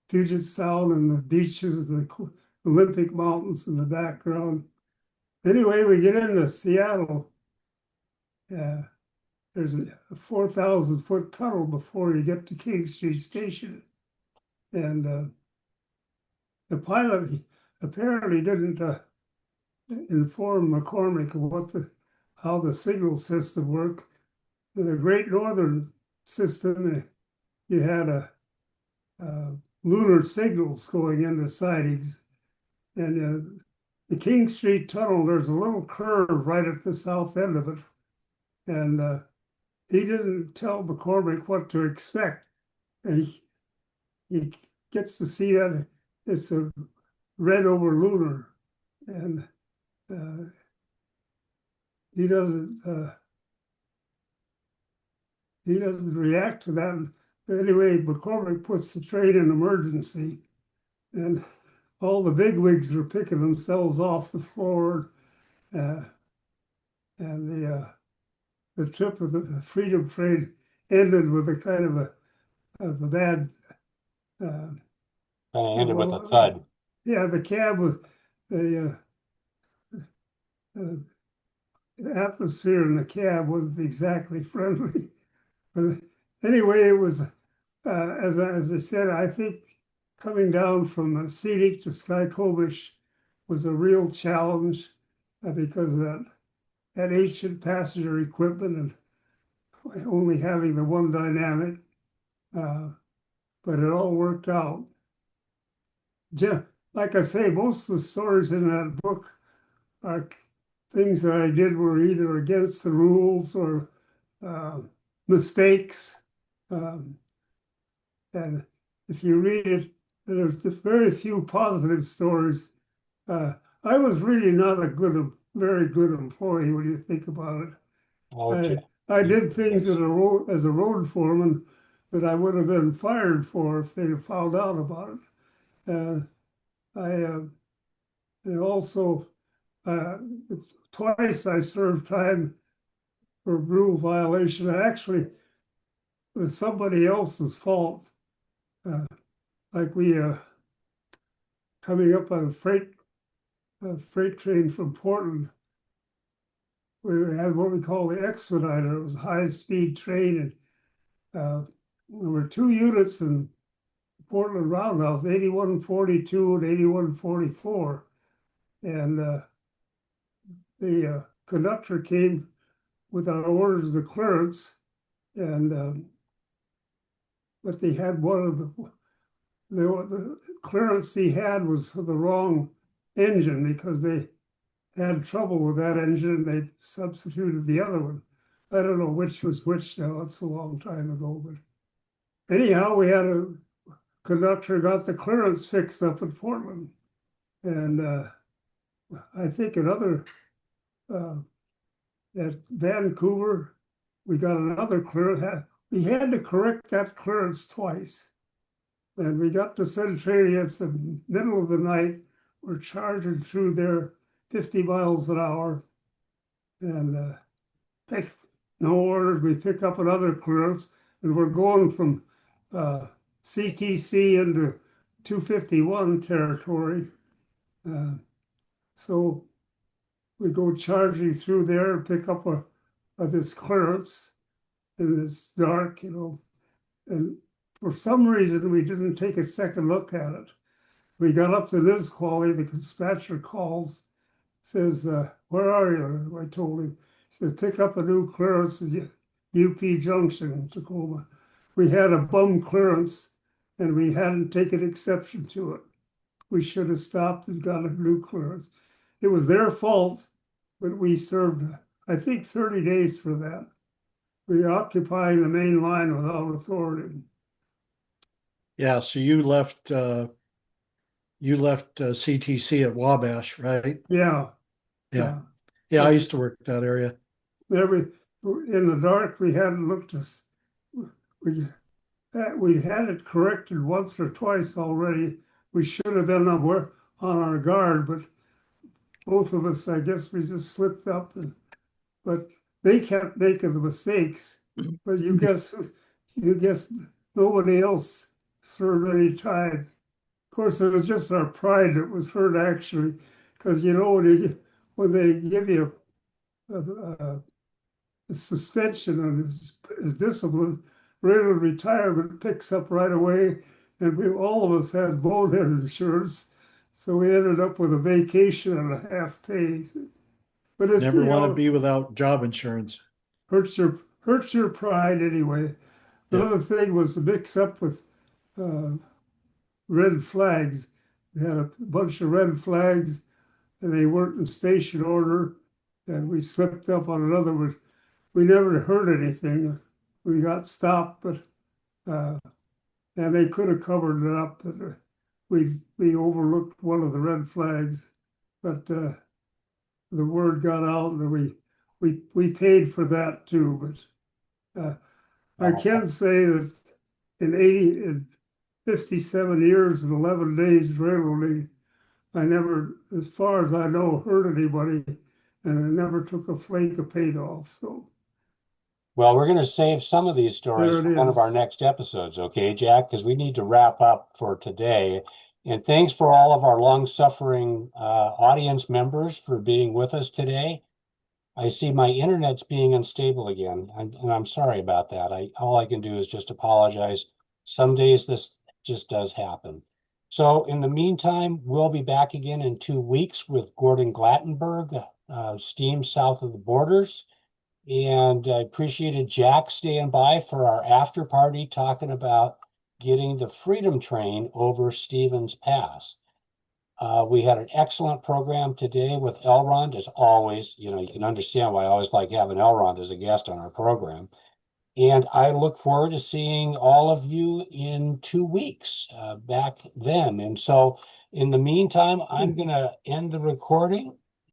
S6: Puget Sound and the beaches and the Olympic Mountains in the background. Anyway, we get into Seattle. There's a 4,000-foot tunnel before you get to King Street Station. And the pilot apparently didn't inform McCormick of how the signal system worked. In the Great Northern system, you had lunar signals going into sidings. And the King Street Tunnel, there's a little curve right at the south end of it. And he didn't tell McCormick what to expect. And he gets to see that it's a red over lunar. And he doesn't react to that. Anyway, McCormick puts the train in emergency, and all the bigwigs are picking themselves off the floor, and the trip of the Freedom Train ended with a kind of a bad.
S1: Kind of ended with a thud.
S6: Yeah, the cab was the atmosphere in the cab wasn't exactly friendly. But anyway, it was, as I said, I think coming down from Scenic to Skykovish was a real challenge because of that ancient passenger equipment and only having the one dynamic. But it all worked out. Like I say, most of the stories in that book are things that I did were either against the rules or mistakes. And if you read it, there's very few positive stories. I was really not very good employee when you think about it.
S1: Oh,
S6: I did things as a road foreman that I would have been fired for if they'd have found out about it. And also, twice I served time for rule violation. Actually, it was somebody else's fault. Like we coming up on a freight train from Portland. We had what we call the expediter. It was a high-speed train, and there were two units in Portland Roundhouse, 8142 and 8144. And the conductor came with our orders of clearance, and but they had one of the clearance he had was for the wrong engine because they had trouble with that engine. They substituted the other one. I don't know which was which now. It's a long time ago, but anyhow, we had a conductor got the clearance fixed up in Portland, and I think at Vancouver, we got another clearance. We had to correct that clearance twice. And we got to Centralia, it's the middle of the night. We're charging through there 50 miles an hour. And no orders, we pick up another clearance, and we're going from CTC into 251 territory. So we go charging through there and pick up this clearance, and it's dark, and for some reason we didn't take a second look at it. We got up to Nisqually, the dispatcher calls, says, where are you? I told him. He said, pick up a new clearance at UP Junction in Tacoma. We had a bum clearance and we hadn't taken exception to it. We should have stopped and got a new clearance. It was their fault, but we served, I think, 30 days for that. We were occupying the main line without authority.
S3: Yeah, so you left CTC at Wabash, right?
S6: Yeah,
S3: Yeah.
S6: yeah.
S3: I used to work that area.
S6: In the dark, we hadn't looked at, we had it corrected once or twice already. We should have been on our guard, but both of us, I guess, we just slipped up. But they kept making the mistakes. But you guess nobody else served any time. Of course, it was just our pride that was hurt, actually, because when they give you a suspension and his discipline, rate of retirement picks up right away, and all of us had bonehead insurance, so we ended up with a vacation and a half pay. But it's
S3: Never want to be without job insurance.
S6: hurts your pride anyway. The other thing was the mix up with red flags. They had a bunch of red flags, and they weren't in station order, and we slipped up on another one. We never heard anything. We got stopped, but and they could have covered it up. But we overlooked one of the red flags, but the word got out, and we paid for that too. But I can say that in 57 years and 11 days railroading, I never, as far as I know, hurt anybody, and I never took a flake of paint off. So.
S1: Well, we're going to save some of these stories for one of our next episodes, okay, Jack? Because we need to wrap up for today. And thanks for all of our long-suffering audience members for being with us today. I see my internet's being unstable again, and I'm sorry about that. All I can do is just apologize. Some days this just does happen. So in the meantime, we'll be back again in 2 weeks with Gordon Glattenberg, Steam South of the Borders. And I appreciated Jack staying by for our after party talking about getting the Freedom Train over Stevens Pass. We had an excellent program today with Elrond, as always. You can understand why I always like having Elrond as a guest on our program. And I look forward to seeing all of you in 2 weeks back then. And so in the meantime, I'm going to end the recording.